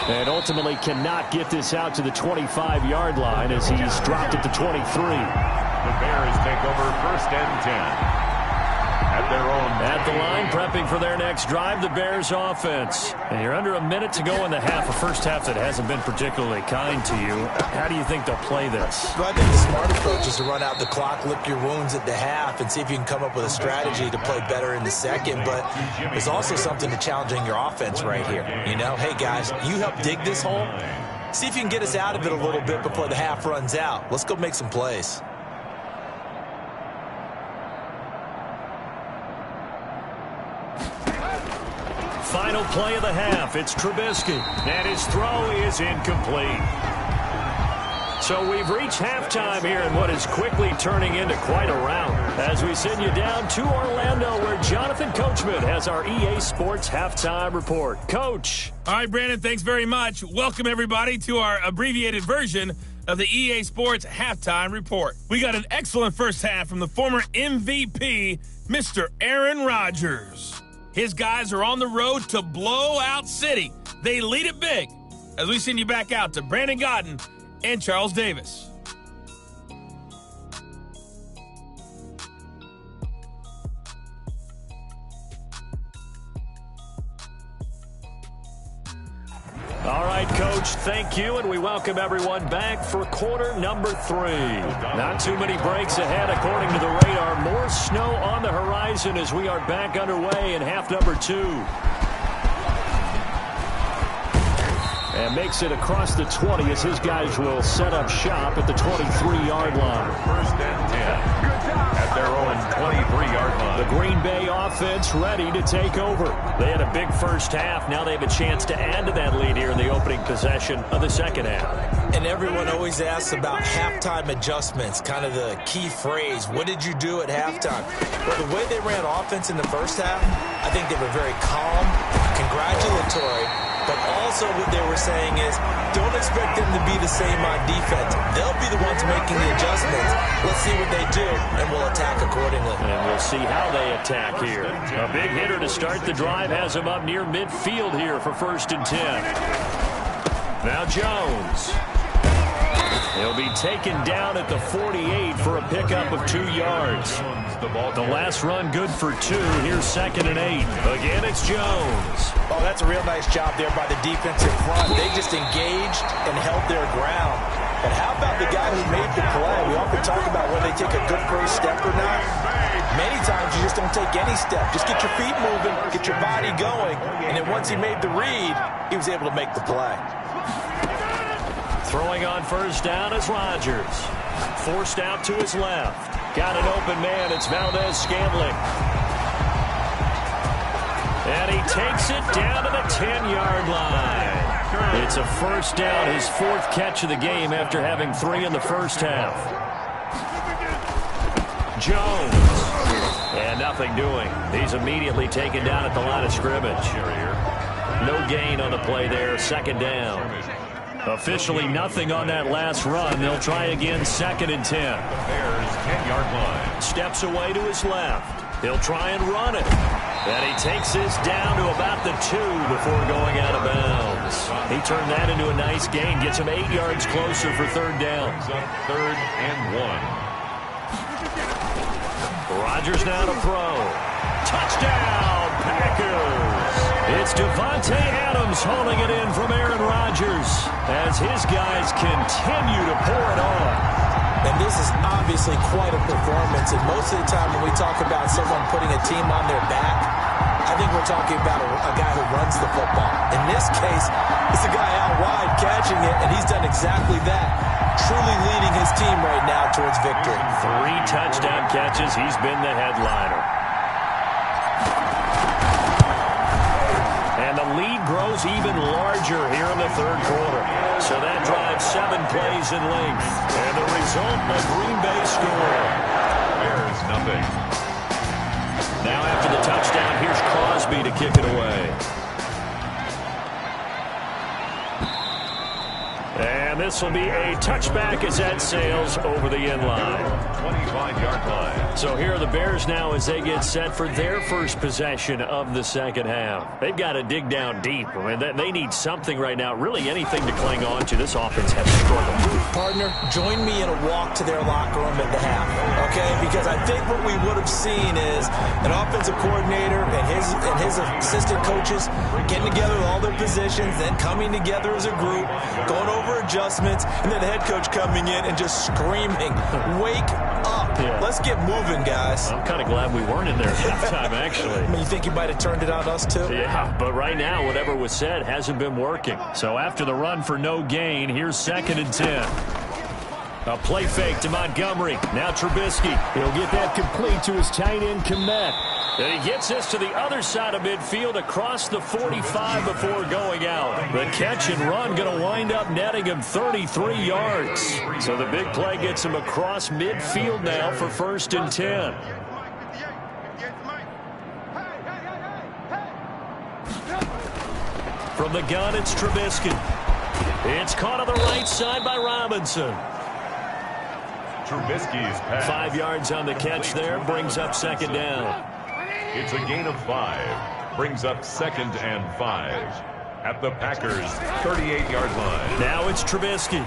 And ultimately cannot get this out to the 25-yard line as he's dropped at the 23. The Bears take over 1st and 10. At their own. At the line, prepping for their next drive, the Bears offense. And you're under a minute to go in the half, a first half that hasn't been particularly kind to you. How do you think they'll play this? Well, I think the smart approach is to run out the clock, lick your wounds at the half, and see if you can come up with a strategy to play better in the second. But there's also something to challenging your offense right here. You know, hey, guys, you help dig this hole. See if you can get us out of it a little bit before the half runs out. Let's go make some plays. Final play of the half. It's Trubisky. And his throw is incomplete. So we've reached halftime here in what is quickly turning into quite a round. As we send you down to Orlando where Jonathan Coachman has our EA Sports Halftime Report. Coach. All right, Brandon, thanks very much. Welcome, everybody, to our abbreviated version of the EA Sports Halftime Report. We got an excellent first half from the former MVP, Mr. Aaron Rodgers. His guys are on the road to Blowout City. They lead it big as we send you back out to Brandon Godden and Charles Davis. All right, Coach, thank you, and we welcome everyone back for quarter number 3. Not too many breaks ahead according to the radar. More snow on the horizon as we are back underway in half number 2. And makes it across the 20 as his guys will set up shop at the 23-yard line. 1st and 10 at their own 23-yard line. The Green Bay offense ready to take over. They had a big first half. Now they have a chance to add to that lead here in the opening possession of the second half. And everyone always asks about halftime adjustments, kind of the key phrase. What did you do at halftime? Well, the way they ran offense in the first half, I think they were very calm, congratulatory, But also what they were saying is, don't expect them to be the same on defense. They'll be the ones making the adjustments. Let's see what they do, and we'll attack accordingly. And we'll see how they attack here. A big hitter to start the drive has him up near midfield here for 1st and 10. Now Jones. He'll be taken down at the 48 for a pickup of 2 yards. The last run good for 2. Here's 2nd and 8. Again, it's Jones. Oh, that's a real nice job there by the defensive front. They just engaged and held their ground. But how about the guy who made the play? We often talk about whether they take a good first step or not. Many times you just don't take any step. Just get your feet moving, get your body going, and then once he made the read, he was able to make the play. Throwing on 1st down is Rodgers. Forced out to his left. Got an open man. It's Valdez-Scantling. And he takes it down to the 10-yard line. It's a 1st down, his 4th catch of the game after having 3 in the first half. Jones. And nothing doing. He's immediately taken down at the line of scrimmage. No gain on the play there. 2nd down. Officially nothing on that last run. They'll try again 2nd and 10. The Bears' 10-yard line. Steps away to his left. He'll try and run it. And he takes this down to about the 2 before going out of bounds. He turned that into a nice gain. Gets him 8 yards closer for 3rd down. 3rd and 1. Rodgers now to throw. Touchdown, Packers! It's Devontae Adams hauling it in from Aaron Rodgers as his guys continue to pour it on. And this is obviously quite a performance. And most of the time when we talk about someone putting a team on their back, I think we're talking about a guy who runs the football. In this case, it's a guy out wide catching it, and he's done exactly that. Truly leading his team right now towards victory. 3 touchdown catches. He's been the headliner. And the lead grows even larger here in the 3rd quarter. So that drives 7 plays in length. And the result, a Green Bay score. Bears nothing. Now after the touchdown, here's Crosby to kick it away. And this will be a touchback as that sails over the end line. 25-yard line. So here are the Bears now as they get set for their first possession of the 2nd half. They've got to dig down deep. I mean, they need something right now, really anything to cling on to. This offense has struggled. Partner, join me in a walk to their locker room at the half, okay? Because I think what we would have seen is an offensive coordinator and his assistant coaches getting together with all their positions, then coming together as a group, going over adjustments, and then the head coach coming in and just screaming, wake up. Yeah. Let's get moving, guys. I'm kind of glad we weren't in there at halftime, actually. I mean, you think you might have turned it on us, too? Yeah, but right now, whatever was said hasn't been working. So after the run for no gain, here's 2nd and 10. A play fake to Montgomery. Now Trubisky. He'll get that complete to his tight end, Kmet. And he gets this to the other side of midfield across the 45 before going out. The catch and run going to wind up netting him 33 yards. So the big play gets him across midfield now for 1st and 10. From the gun, it's Trubisky. It's caught on the right side by Robinson. Trubisky's pass. 5 yards on the catch there, brings up 2nd down. It's a gain of 5. Brings up 2nd and 5. At the Packers' 38-yard line. Now it's Trubisky.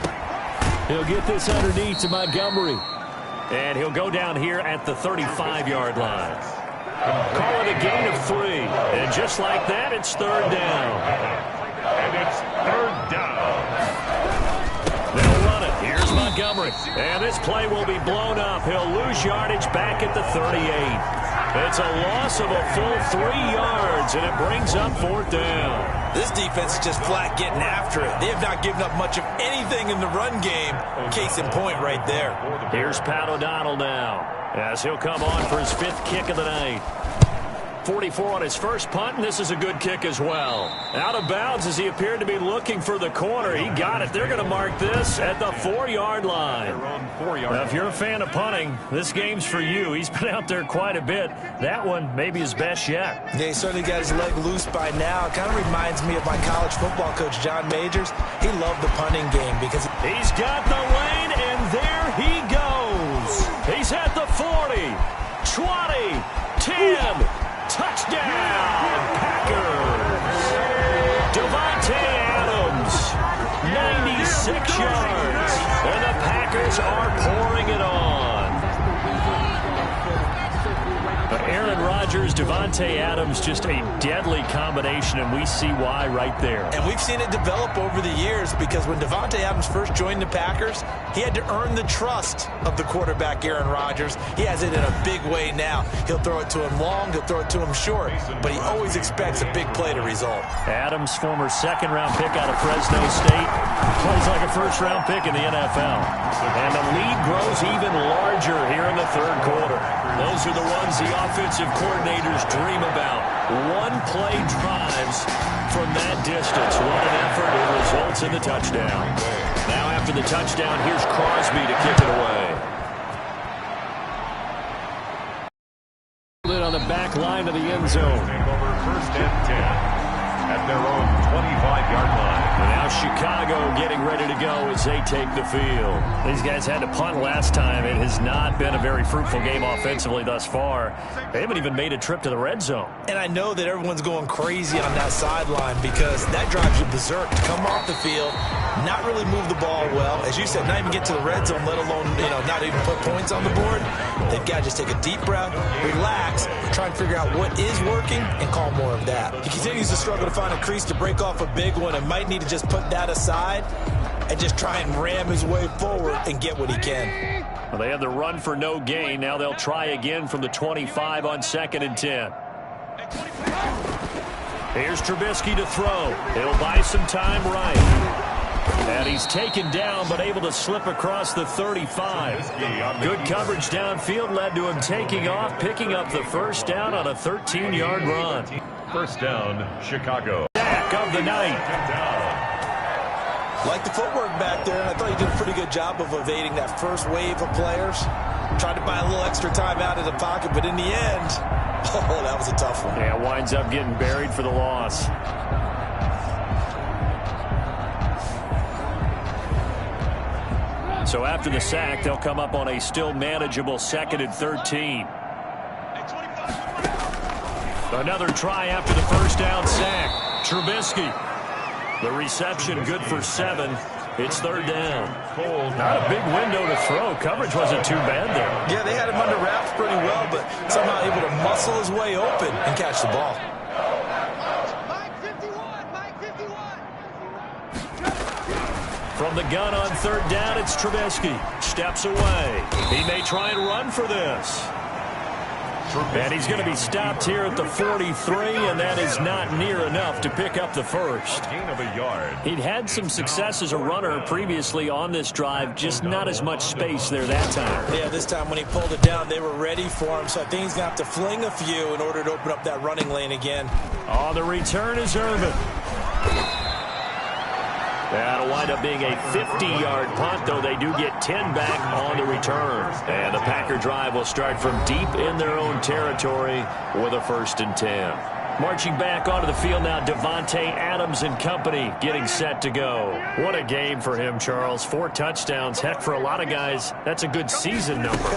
He'll get this underneath to Montgomery. And he'll go down here at the 35-yard line. Call it a gain of 3. And just like that, it's 3rd down. And it's 3rd down. They'll run it. Here's Montgomery. And this play will be blown up. He'll lose yardage back at the 38. It's a loss of a full 3 yards, and it brings up 4th down. This defense is just flat getting after it. They have not given up much of anything in the run game. Case in point right there. Here's Pat O'Donnell now, as he'll come on for his 5th kick of the night. 44 on his first punt, and this is a good kick as well. Out of bounds as he appeared to be looking for the corner. He got it. They're going to mark this at the 4-yard line. Now, if you're a fan of punting, this game's for you. He's been out there quite a bit. That one may be his best yet. Yeah, he certainly got his leg loose by now. It kind of reminds me of my college football coach, John Majors. He loved the punting game because he's got the lane, and there he goes. He's at the 40, 20, 10, touchdown, Packers. Davante Adams, 96 yards, and the Packers are pouring it on. Aaron Rodgers, Davante Adams, just a deadly combination, and we see why right there. And we've seen it develop over the years because when Davante Adams first joined the Packers, he had to earn the trust of the quarterback, Aaron Rodgers. He has it in a big way now. He'll throw it to him long, he'll throw it to him short, but he always expects a big play to result. Adams, former second-round pick out of Fresno State, plays like a first-round pick in the NFL. And the lead grows even larger here in the third quarter. Those are the ones the offensive coordinators dream about. One-play drives from that distance. What an effort. It results in the touchdown. Now after the touchdown, here's Crosby to kick it away. On the back line of the end zone. Over first and 10 at their own 25-yard line. And now Chicago getting ready to go as they take the field. These guys had to punt last time. It has not been a very fruitful game offensively thus far. They haven't even made a trip to the red zone. And I know that everyone's going crazy on that sideline because that drives you berserk to come off the field, not really move the ball well. As you said, not even get to the red zone, let alone, not even put points on the board. They've got to just take a deep breath, relax, try and figure out what is working and call more of that. He continues to struggle to find a crease to break off a big one and might need to just put that aside and just try and ram his way forward and get what he can. Well, they had the run for no gain. Now they'll try again from the 25 on 2nd and 10. Here's Trubisky to throw. He'll buy some time right. And he's taken down but able to slip across the 35. Good coverage downfield led to him taking off, picking up the first down on a 13-yard run. First down, Chicago. Sack of the night. Like the footwork back there, I thought he did a pretty good job of evading that first wave of players. Tried to buy a little extra time out of the pocket, but in the end, oh, that was a tough one. Yeah, winds up getting buried for the loss. So after the sack, they'll come up on a still manageable 2nd and 13. Another try after the first down sack. Trubisky. The reception good for 7. It's 3rd down. Not a big window to throw. Coverage wasn't too bad there. Yeah, they had him under wraps pretty well, but somehow able to muscle his way open and catch the ball. From the gun on 3rd down, it's Trubisky. Steps away. He may try and run for this. And he's going to be stopped here at the 43, and that is not near enough to pick up the first. Gain of a yard. He'd had some success as a runner previously on this drive, just not as much space there that time. Yeah, this time when he pulled it down, they were ready for him, so I think he's going to have to fling a few in order to open up that running lane again. On the return is Irvin. That'll wind up being a 50-yard punt, though they do get 10 back on the return. And the Packer drive will start from deep in their own territory with a 1st and 10. Marching back onto the field now, Davante Adams and company getting set to go. What a game for him, Charles. 4 touchdowns. Heck, for a lot of guys, that's a good season number.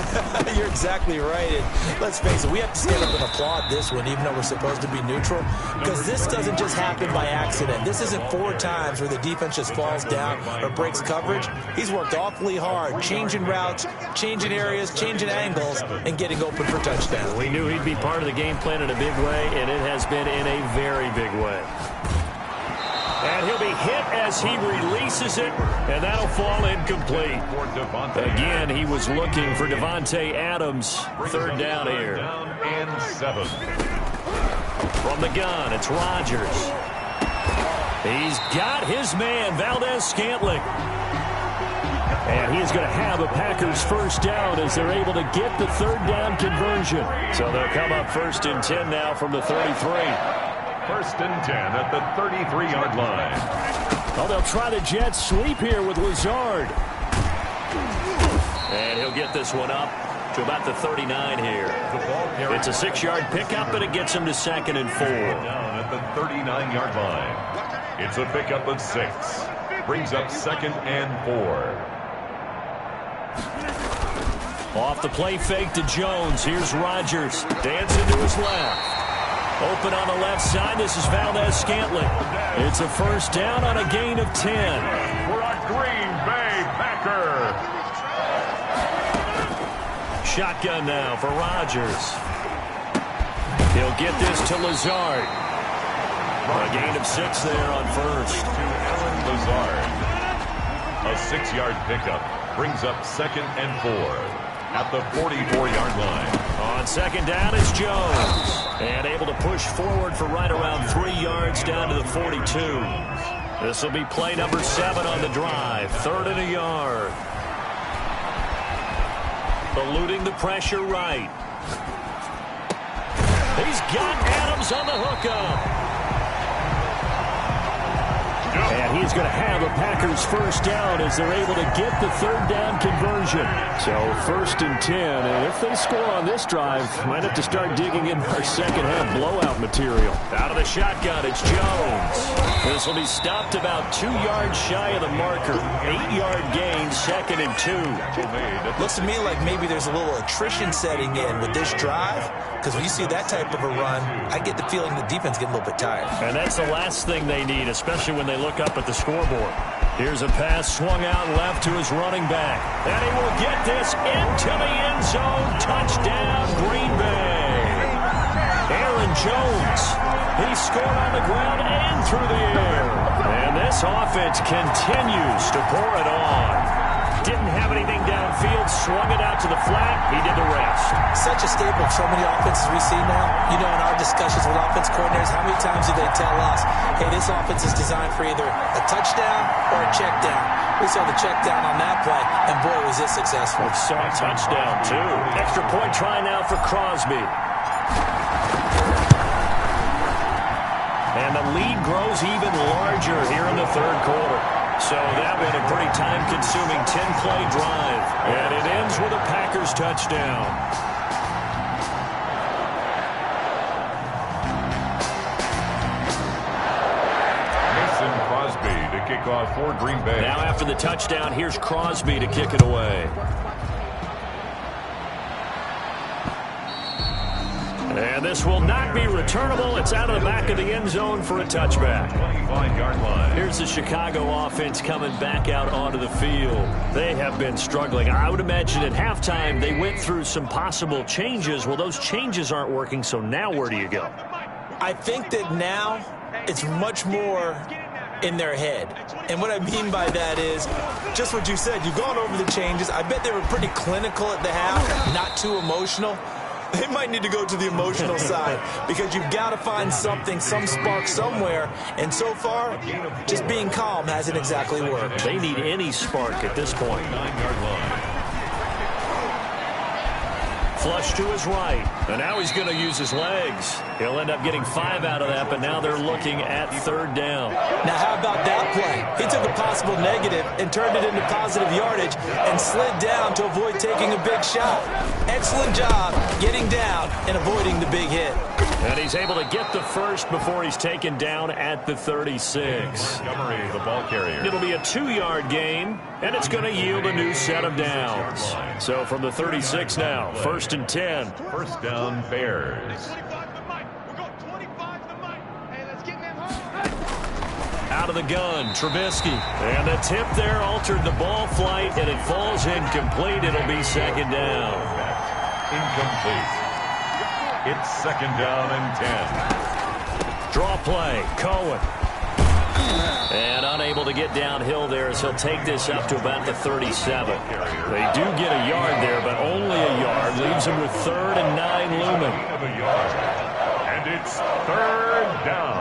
You're exactly right. And let's face it, we have to stand up and applaud this one, even though we're supposed to be neutral, because this doesn't just happen by accident. This isn't 4 times where the defense just falls down or breaks coverage. He's worked awfully hard, changing routes, changing areas, changing angles, and getting open for touchdowns. We knew he'd be part of the game plan in a big way, and it has been in a very big way. And he'll be hit as he releases it, and that'll fall incomplete. Again, he was looking for Davante Adams. 3rd down here. Down and 7. From the gun, it's Rodgers. He's got his man, Valdez Scantling. And he is going to have a Packers first down as they're able to get the third down conversion. So they'll come up 1st and 10 now from the 33. 1st and 10 at the 33-yard line. Oh, they'll try the jet sweep here with Lazard. And he'll get this one up to about the 39 here. It's a 6-yard pickup, and it gets him to 2nd and 4. Down at the 39-yard line. It's a pickup of 6. Brings up 2nd and 4. Off the play fake to Jones. Here's Rodgers. Dancing to his left. Open on the left side. This is Valdez-Scantling. It's a first down on a gain of 10. For a Green Bay Packer. Shotgun now for Rodgers. He'll get this to Lazard. A gain of 6 there on first. To Allen Lazard. A 6-yard pickup. Brings up 2nd and 4. At the 44-yard line. On 2nd down is Jones. And able to push forward for right around 3 yards down to the 42. This will be play number 7 on the drive. 3rd and a yard. Eluding the pressure right. He's got Adams on the hookup. And he's going to have a Packers first down as they're able to get the third down conversion. So 1st and 10. And if they score on this drive, might have to start digging in our second half blowout material. Out of the shotgun, it's Jones. This will be stopped about 2 yards shy of the marker. 8-yard gain, 2nd and 2. Looks to me like maybe there's a little attrition setting in with this drive, because when you see that type of a run, I get the feeling the defense getting a little bit tired. And that's the last thing they need, especially when they look up at the scoreboard. Here's a pass swung out left to his running back. And he will get this into the end zone. Touchdown, Green Bay. Aaron Jones. He scored on the ground and through the air. And this offense continues to pour it on. Didn't have anything downfield, swung it out to the flat. He did the rest. Such a staple of so many offenses we see now. You know, in our discussions with offense coordinators, how many times do they tell us, hey, this offense is designed for either a touchdown or a check down. We saw the check down on that play, and boy, was this successful. We saw a touchdown, too. Extra point try now for Crosby. And the lead grows even larger here in the 3rd quarter. So that been a pretty time-consuming 10-play drive. And it ends with a Packers touchdown. Mason Crosby to kick off for Green Bay. Now after the touchdown, here's Crosby to kick it away. And this will not be returnable. It's out of the back of the end zone for a touchback. 25-yard line. Here's the Chicago offense coming back out onto the field. They have been struggling. I would imagine at halftime they went through some possible changes. Well, those changes aren't working, so now where do you go? I think that now it's much more in their head. And what I mean by that is just what you said. You've gone over the changes. I bet they were pretty clinical at the half, not too emotional. They might need to go to the emotional side because you've got to find something, some spark somewhere. And so far, just being calm hasn't exactly worked. They need any spark at this point. 9-yard line. Flush to his right. And now he's going to use his legs. He'll end up getting 5 out of that, but now they're looking at 3rd down. Now, how about that play? He took a possible negative and turned it into positive yardage and slid down to avoid taking a big shot. Excellent job getting down and avoiding the big hit. And he's able to get the first before he's taken down at the 36. Montgomery, the ball carrier. It'll be a 2-yard gain, and it's going to yield a new set of downs. So from the 36 now, 1st and 10. First down, Bears. Out of the gun, Trubisky. And the tip there altered the ball flight, and it falls incomplete. It'll be 2nd down. Incomplete. It's 2nd down and 10. Draw play, Cohen. And unable to get downhill there as he'll take this up to about the 37. They do get a yard there, but only a yard. Leaves him with 3rd and 9 looming. And it's 3rd down.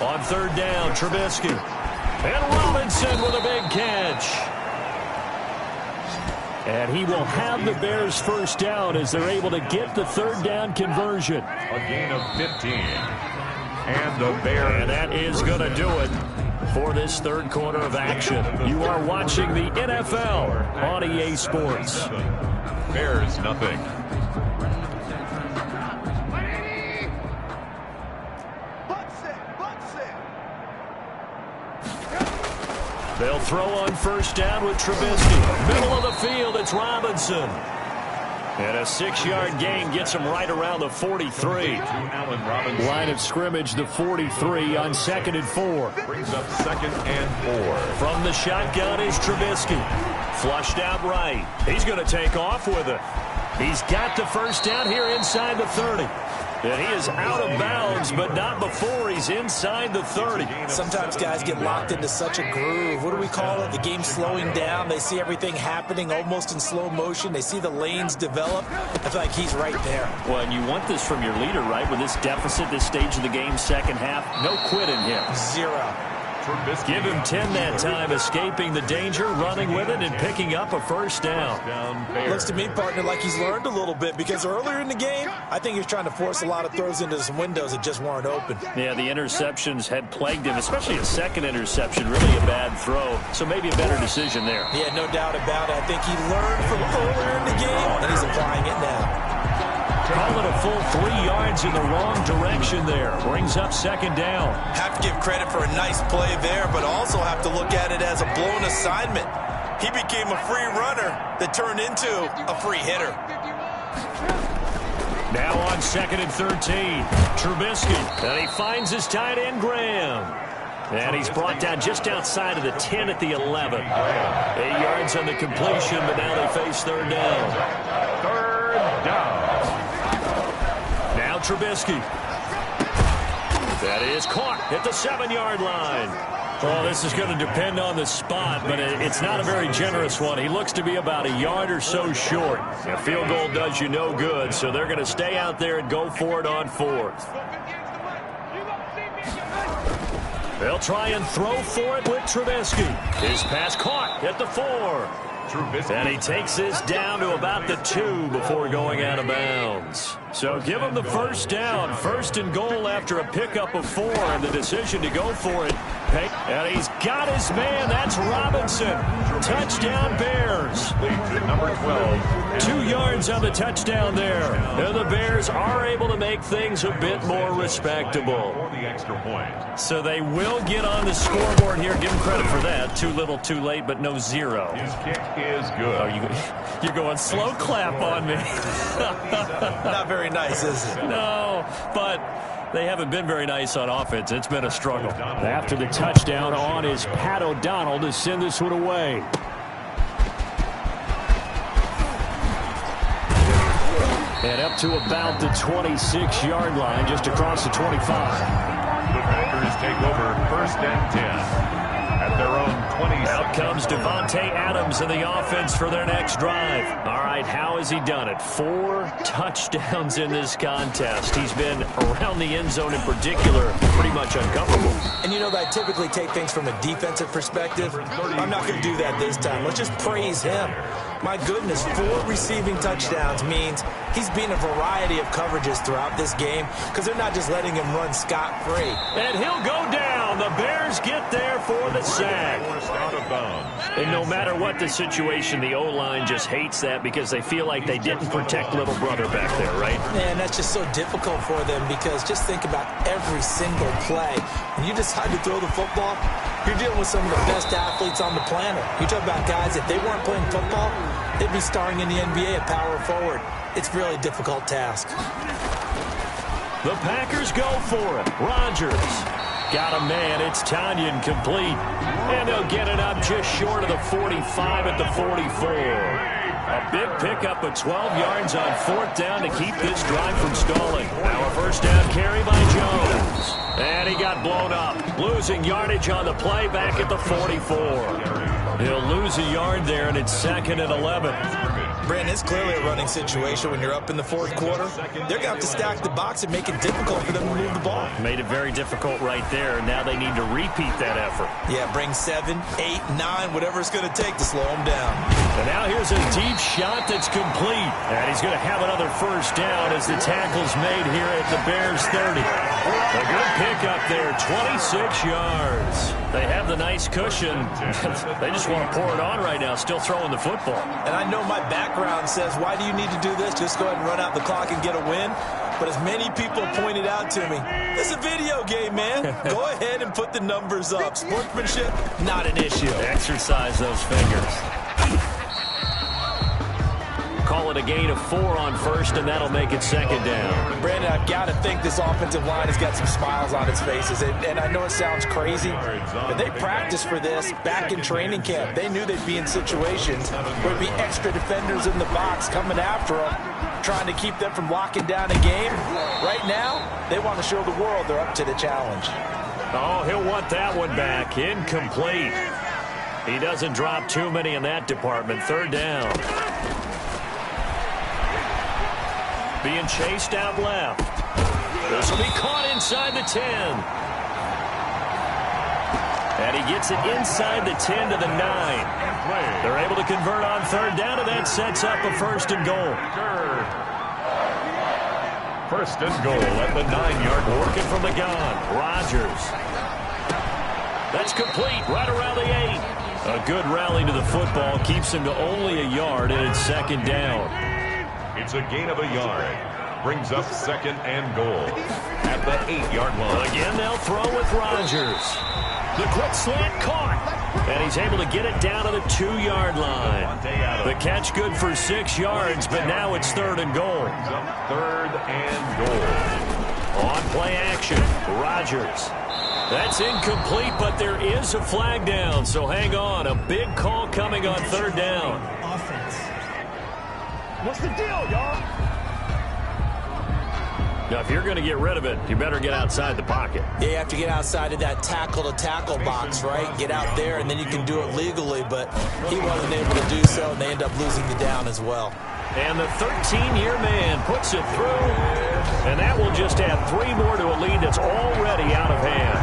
On 3rd down, Trubisky. And Robinson with a big catch. And he will have the Bears first down as they're able to get the third down conversion. A gain of 15. And the Bears. And that is going to do it for this third quarter of action. You are watching the NFL on EA Sports. Bears nothing. They'll throw on first down with Trubisky. Middle of the field, it's Robinson. And a 6-yard gain gets him right around the 43. Line of scrimmage, the 43 on 2nd and 4. Brings up 2nd and 4. From the shotgun is Trubisky. Flushed out right. He's going to take off with it. He's got the first down here inside the 30. And he is out of bounds, but not before he's inside the 30. Sometimes guys get locked into such a groove. What do we call it? The game's slowing down. They see everything happening almost in slow motion. They see the lanes develop. I feel like he's right there. Well, and you want this from your leader, right? With this deficit, this stage of the game, second half, no quitting him. 0. Give him 10 that time, escaping the danger, running with it, and picking up a first down. Looks to me, partner, like he's learned a little bit because earlier in the game, I think he was trying to force a lot of throws into some windows that just weren't open. Yeah, the interceptions had plagued him, especially a second interception, really a bad throw. So maybe a better decision there. Yeah, no doubt about it. I think he learned from earlier in the game, and he's applying it now. Call it a full 3 yards in the wrong direction there. Brings up 2nd down. Have to give credit for a nice play there, but also have to look at it as a blown assignment. He became a free runner that turned into a free hitter. Now on 2nd and 13. Trubisky. And he finds his tight end, Graham. And he's brought down just outside of the 10 at the 11. 8 yards on the completion, but now they face third down. Third down. Now Trubisky. That is caught at the 7-yard line. Well, this is going to depend on the spot, but it's not a very generous one. He looks to be about a yard or so short. A field goal does you no good, so they're going to stay out there and go for it on 4th. They'll try and throw for it with Trubisky. His pass caught at the 4. And he takes this down to about the 2 before going out of bounds. So give him the first down. 1st and goal after a pickup of 4 and the decision to go for it. And he's got his man. That's Robinson. Touchdown Bears. Number 12. 2 yards on the touchdown there. And the Bears are able to make things a bit more respectable. For the extra point. So they will get on the scoreboard here. Give them credit for that. Too little, too late, but no 0. His kick is good. Oh, you're going slow clap on me. Not very nice, is it? No, but they haven't been very nice on offense. It's been a struggle. After the touchdown on is Pat O'Donnell to send this one away. And up to about the 26-yard line, just across the 25. The Packers take over 1st and 10. At their own 20. Out comes Devontae Adams in the offense for their next drive. All right, how has he done it? 4 touchdowns in this contest. He's been around the end zone in particular, pretty much uncoverable. And you know that I typically take things from a defensive perspective. I'm not going to do that this time. Let's just praise him. My goodness, 4 receiving touchdowns means he's been a variety of coverages throughout this game because they're not just letting him run scot-free. And he'll go down. The Bears get there for the sack. Out of bounds. And no matter what the situation, the O-line just hates that because they feel like they didn't protect little brother back there, right? Man, that's just so difficult for them because just think about every single play. When you decide to throw the football, you're dealing with some of the best athletes on the planet. You talk about guys, if they weren't playing football, they'd be starring in the NBA at power forward. It's really a difficult task. The Packers go for it. Rodgers got a man. It's Tanyan complete. And they'll get it up just short of the 45 at the 44. A big pickup of 12 yards on 4th down to keep this drive from stalling. Now a first down carry by Jones. And he got blown up. Losing yardage on the play back at the 44. He'll lose a yard there, and it's 2nd and 11. Brandon, it's clearly a running situation when you're up in the fourth quarter. They're going to have to stack the box and make it difficult for them to move the ball. Made it very difficult right there. Now they need to repeat that effort. Yeah, bring 7, 8, 9, whatever it's going to take to slow them down. And now here's a deep shot that's complete. And he's going to have another first down as the tackle's made here at the Bears 30. A good pickup there, 26 yards. They have the nice cushion. They just want to pour it on right now, still throwing the football. And I know my background says, why do you need to do this? Just go ahead and run out the clock and get a win. But as many people pointed out to me, it's a video game, man. Go ahead and put the numbers up. Sportsmanship, not an issue. Exercise those fingers. Call it a gain of 4 on first, and that'll make it second down. Brandon, I've got to think this offensive line has got some smiles on its faces. And I know it sounds crazy, but they practiced for this back in training camp. They knew they'd be in situations where there'd be extra defenders in the box coming after them, trying to keep them from locking down a game. Right now, they want to show the world they're up to the challenge. Oh, he'll want that one back. Incomplete. He doesn't drop too many in that department. Third down. Being chased out left. This will be caught inside the 10. And he gets it inside the 10 to the 9. They're able to convert on third down, and that sets up a first and goal. First and goal at the 9-yard line. Working from the gun. Rodgers. That's complete right around the 8. A good rally to the football keeps him to only a yard, and it's second down. It's a gain of a yard. Brings up second and goal at the 8-yard line. Again, they'll throw with Rodgers. The quick slant caught. And he's able to get it down to the 2-yard line. The catch good for 6 yards, but now it's third and goal. Third and goal. On play action, Rodgers. That's incomplete, but there is a flag down, so hang on. A big call coming on third down. Offense. What's the deal, y'all? Now, if you're going to get rid of it, you better get outside the pocket. Yeah, you have to get outside of that tackle-to-tackle box, right? Get out there, and then you can do it legally, but he wasn't able to do so, and they end up losing the down as well. And the 13-year man puts it through, and that will just add 3 more to a lead that's already out of hand.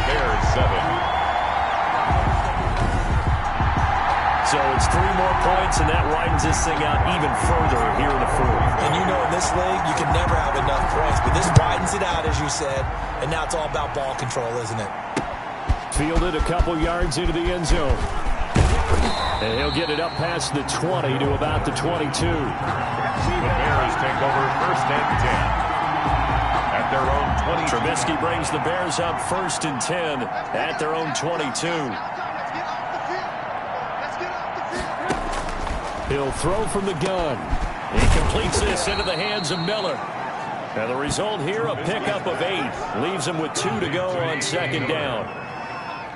80, Bears 7. So it's 3 more points, and that widens this thing out even further here in the fourth. And you know in this league, you can never have enough points, but this widens it out, as you said, and now it's all about ball control, isn't it? Fielded a couple yards into the end zone. And he'll get it up past the 20 to about the 22. The Bears take over first and 10 at their own 20. Trubisky brings the Bears up first and 10 at their own 22. He'll throw from the gun. He completes this into the hands of Miller. And the result here, a pickup of 8. Leaves him with 2 to go on second down.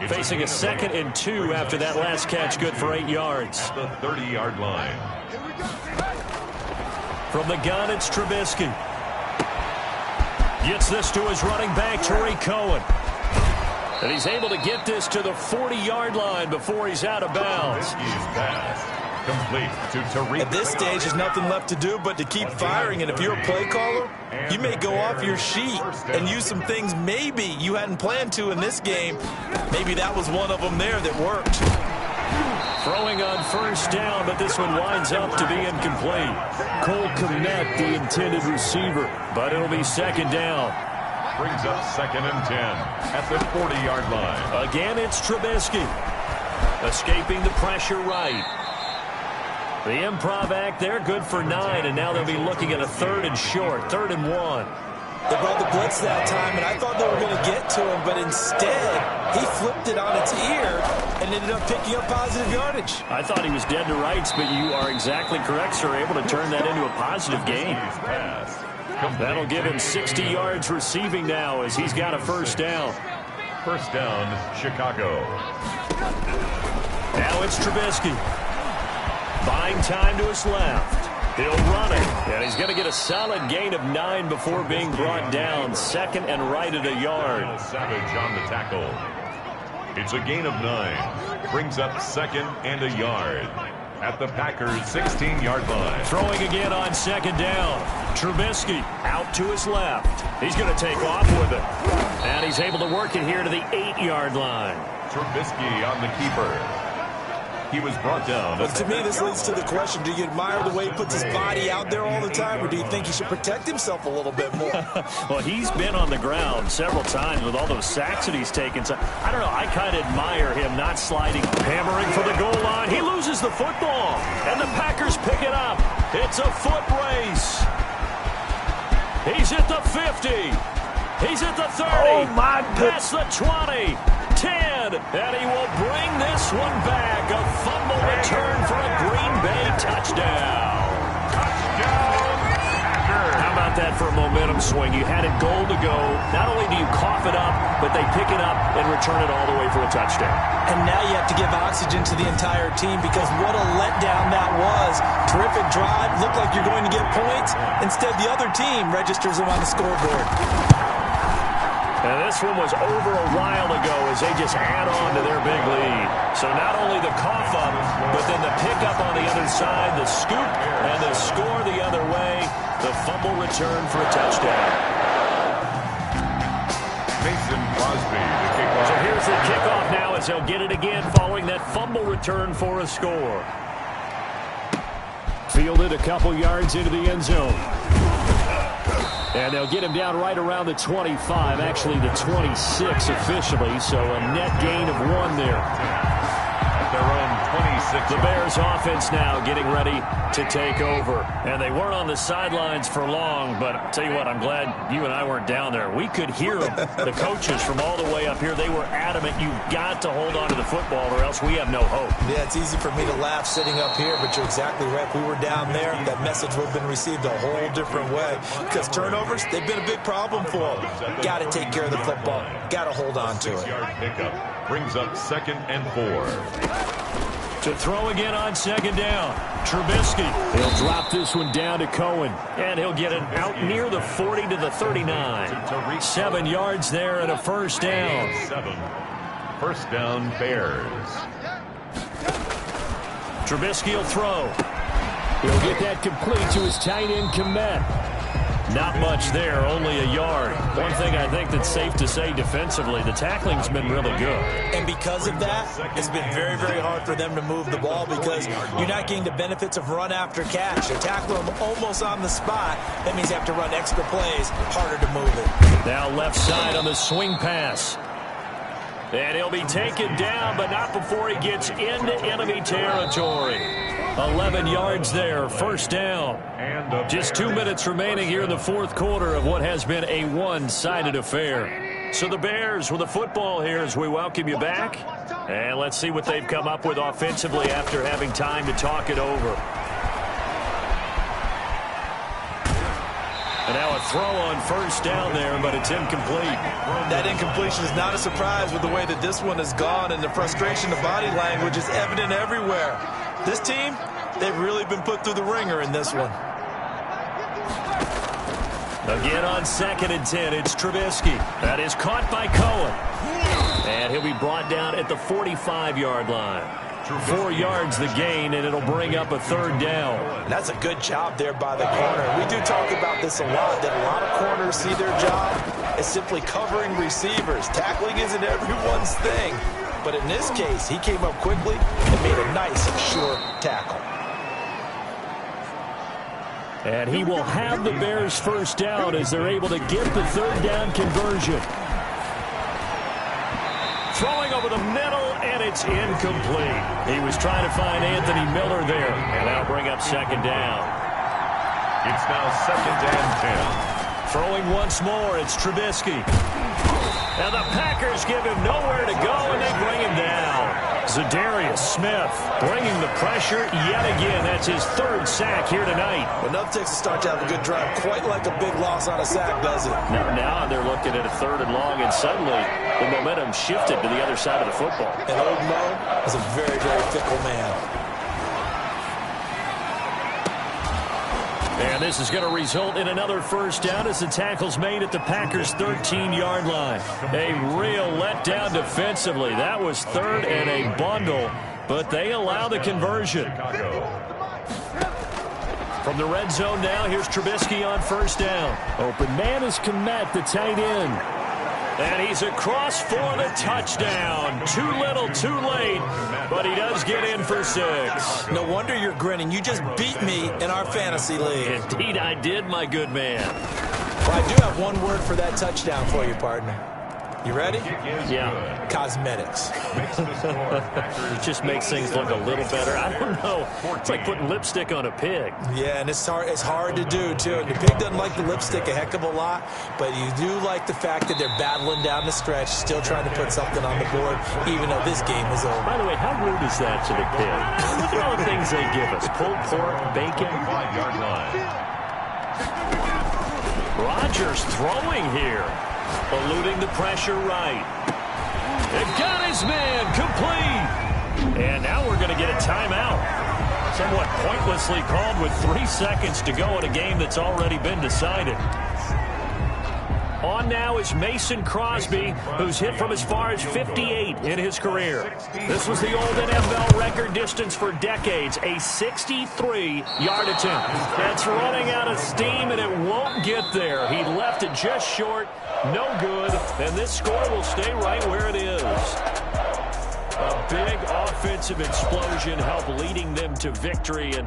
Facing a 2nd and 2 after that last catch, good for 8 yards. At the 30-yard line. From the gun, it's Trubisky. Gets this to his running back, Tariq Cohen. And he's able to get this to the 40-yard line before he's out of bounds. He's passed. Complete to Tariq. At this stage, there's nothing left to do but to keep firing, and if you're a play caller, you may go off your sheet and use some things maybe you hadn't planned to in this game. Maybe that was one of them there that worked. Throwing on first down, but this one winds up to be incomplete. Cole Kmet, the intended receiver, but it'll be second down. Brings up second and 10 at the 40-yard line. Again, it's Trubisky. Escaping the pressure right. The improv act there, good for 9, and now they'll be looking at a 3rd and short, 3rd and 1. They brought the blitz that time, and I thought they were going to get to him, but instead, he flipped it on its ear and ended up picking up positive yardage. I thought he was dead to rights, but you are exactly correct, sir, able to turn that into a positive gain. That'll give him 60 yards receiving now as he's got a first down. First down, Chicago. Now it's Trubisky. Buying time to his left. He'll run it, and he's going to get a solid gain of 9 before being brought down. 2nd and right at a yard. Savage on the tackle. It's a gain of 9. Brings up 2nd and a yard. at the Packers' 16-yard line. Throwing again on second down. Trubisky out to his left. He's going to take off with it. And he's able to work it here to the 8-yard line. Trubisky on the keeper. He was brought down. But to me, this leads to the question, do you admire the way he puts his body out there all the time, or do you think he should protect himself a little bit more? Well, he's been on the ground several times with all those sacks that he's taken. So, I don't know. I kind of admire him not sliding. Hammering for the goal line. He loses the football. And the Packers pick it up. It's a foot race. He's at the 50. He's at the 30. Oh, my goodness. Past the 20. 10, and he will bring this one back. A fumble return for a Green Bay touchdown. How about that for a momentum swing? You had it goal to go. Not only do you cough it up, but they pick it up and return it all the way for a touchdown. And now you have to give oxygen to the entire team, because what a letdown that was. Terrific drive. Looked like you're going to get points. Instead, the other team registers them on the scoreboard. And this one was over a while ago as they just add on to their big lead. So not only the cough up, but then the pickup on the other side, the scoop, and the score the other way. The fumble return for a touchdown. Mason Crosby, the kickoff. So here's the kickoff now as they'll get it again following that fumble return for a score. Fielded a couple yards into the end zone. And they'll get him down right around the 25, actually the 26 officially, so a net gain of 1 there. At their own 26. The Bears offense now getting ready to take over. And they weren't on the sidelines for long, but I'll tell you what, I'm glad you and I weren't down there. We could hear them, the coaches from all the way up here. They were adamant, you've got to hold on to the football or else we have no hope. Yeah, it's easy for me to laugh sitting up here, but you're exactly right. If we were down there, that message would have been received a whole different way. Because turnovers, they've been a big problem for them. Got to take care of the football. Got to hold on to it. 6-yard pickup brings up 2nd and 4. To throw again on second down. Trubisky. He'll drop this one down to Cohen. And he'll get it out near the 40 to the 39. 7 yards there and a first down. 7. First down, Bears. Trubisky will throw. He'll get that complete to his tight end, Komet. Not much there, only a yard. One thing I think that's safe to say defensively, the tackling's been really good. And because of that, it's been very, very hard for them to move the ball because you're not getting the benefits of run after catch. They tackle them almost on the spot. That means you have to run extra plays, harder to move it. Now left side on the swing pass. And he'll be taken down, but not before he gets into enemy territory. 11 yards there, first down. Just 2 minutes remaining here in the fourth quarter of what has been a one-sided affair. So the Bears with the football here as we welcome you back. And let's see what they've come up with offensively after having time to talk it over. And now a throw on first down there, but it's incomplete. That incompletion is not a surprise with the way that this one has gone, and the frustration, the body language is evident everywhere. This team, they've really been put through the ringer in this one. Again on 2nd and 10, it's Trubisky. That is caught by Cohen. And he'll be brought down at the 45-yard line. 4 yards the gain, and it'll bring up a third down. That's a good job there by the corner. We do talk about this a lot, that a lot of corners see their job as simply covering receivers. Tackling isn't everyone's thing. But in this case, he came up quickly and made a nice, sure tackle. And he will have the Bears first down as they're able to get the third down conversion. Throwing over the middle, and it's incomplete. He was trying to find Anthony Miller there, and that'll bring up second down. It's now 2nd and 10. Throwing once more, it's Trubisky. And the Packers give him nowhere to go, and they bring him down. Zadarius Smith bringing the pressure yet again. That's his 3rd sack here tonight. Well, nothing takes a start to have a good drive, quite like a big loss on a sack, does it? Now they're looking at a 3rd and long, and suddenly the momentum shifted to the other side of the football. And old Mo is a very, very fickle man. And this is going to result in another first down as the tackle's made at the Packers' 13-yard line. A real letdown defensively. That was 3rd and a bundle. but they allow the conversion. From the red zone now, here's Trubisky on first down. Open man is Kmet, the tight end. And he's across for the touchdown. Too little, too late, but he does get in for 6. No wonder you're grinning. You just beat me in our fantasy league. Indeed I did, my good man. Well, I do have one word for that touchdown for you, partner. You ready? Yeah. Cosmetics. It just makes things look a little better. I don't know. It's like putting lipstick on a pig. Yeah, and it's hard to do, too. And the pig doesn't like the lipstick a heck of a lot, but you do like the fact that they're battling down the stretch, still trying to put something on the board, even though this game is over. By the way, how rude is that to the pig? Look at all the things they give us. Pulled pork, bacon. 5-yard line. Rodgers throwing here. Eluding the pressure right. It got his man complete. And now we're going to get a timeout. Somewhat pointlessly called with 3 seconds to go in a game that's already been decided. On now is Mason Crosby, who's hit from as far as 58 in his career. This was the old NFL record distance for decades, a 63-yard attempt. That's running out of steam, and it won't get there. He left it just short, no good, and this score will stay right where it is. A big offensive explosion helped leading them to victory, and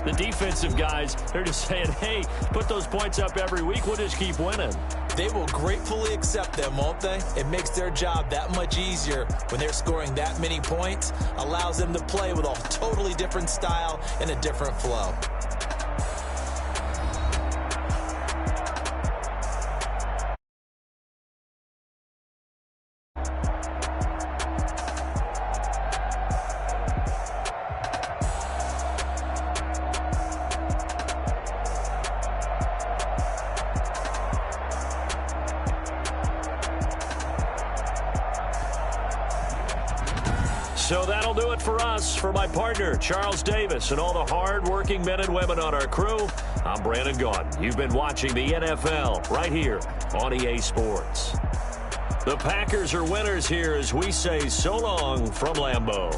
the defensive guys, they're just saying, hey, put those points up every week, we'll just keep winning. They will gratefully accept them, won't they? It makes their job that much easier when they're scoring that many points, allows them to play with a totally different style and a different flow. So that'll do it for us. For my partner, Charles Davis, and all the hard-working men and women on our crew, I'm Brandon Gaudin. You've been watching the NFL right here on EA Sports. The Packers are winners here as we say so long from Lambeau.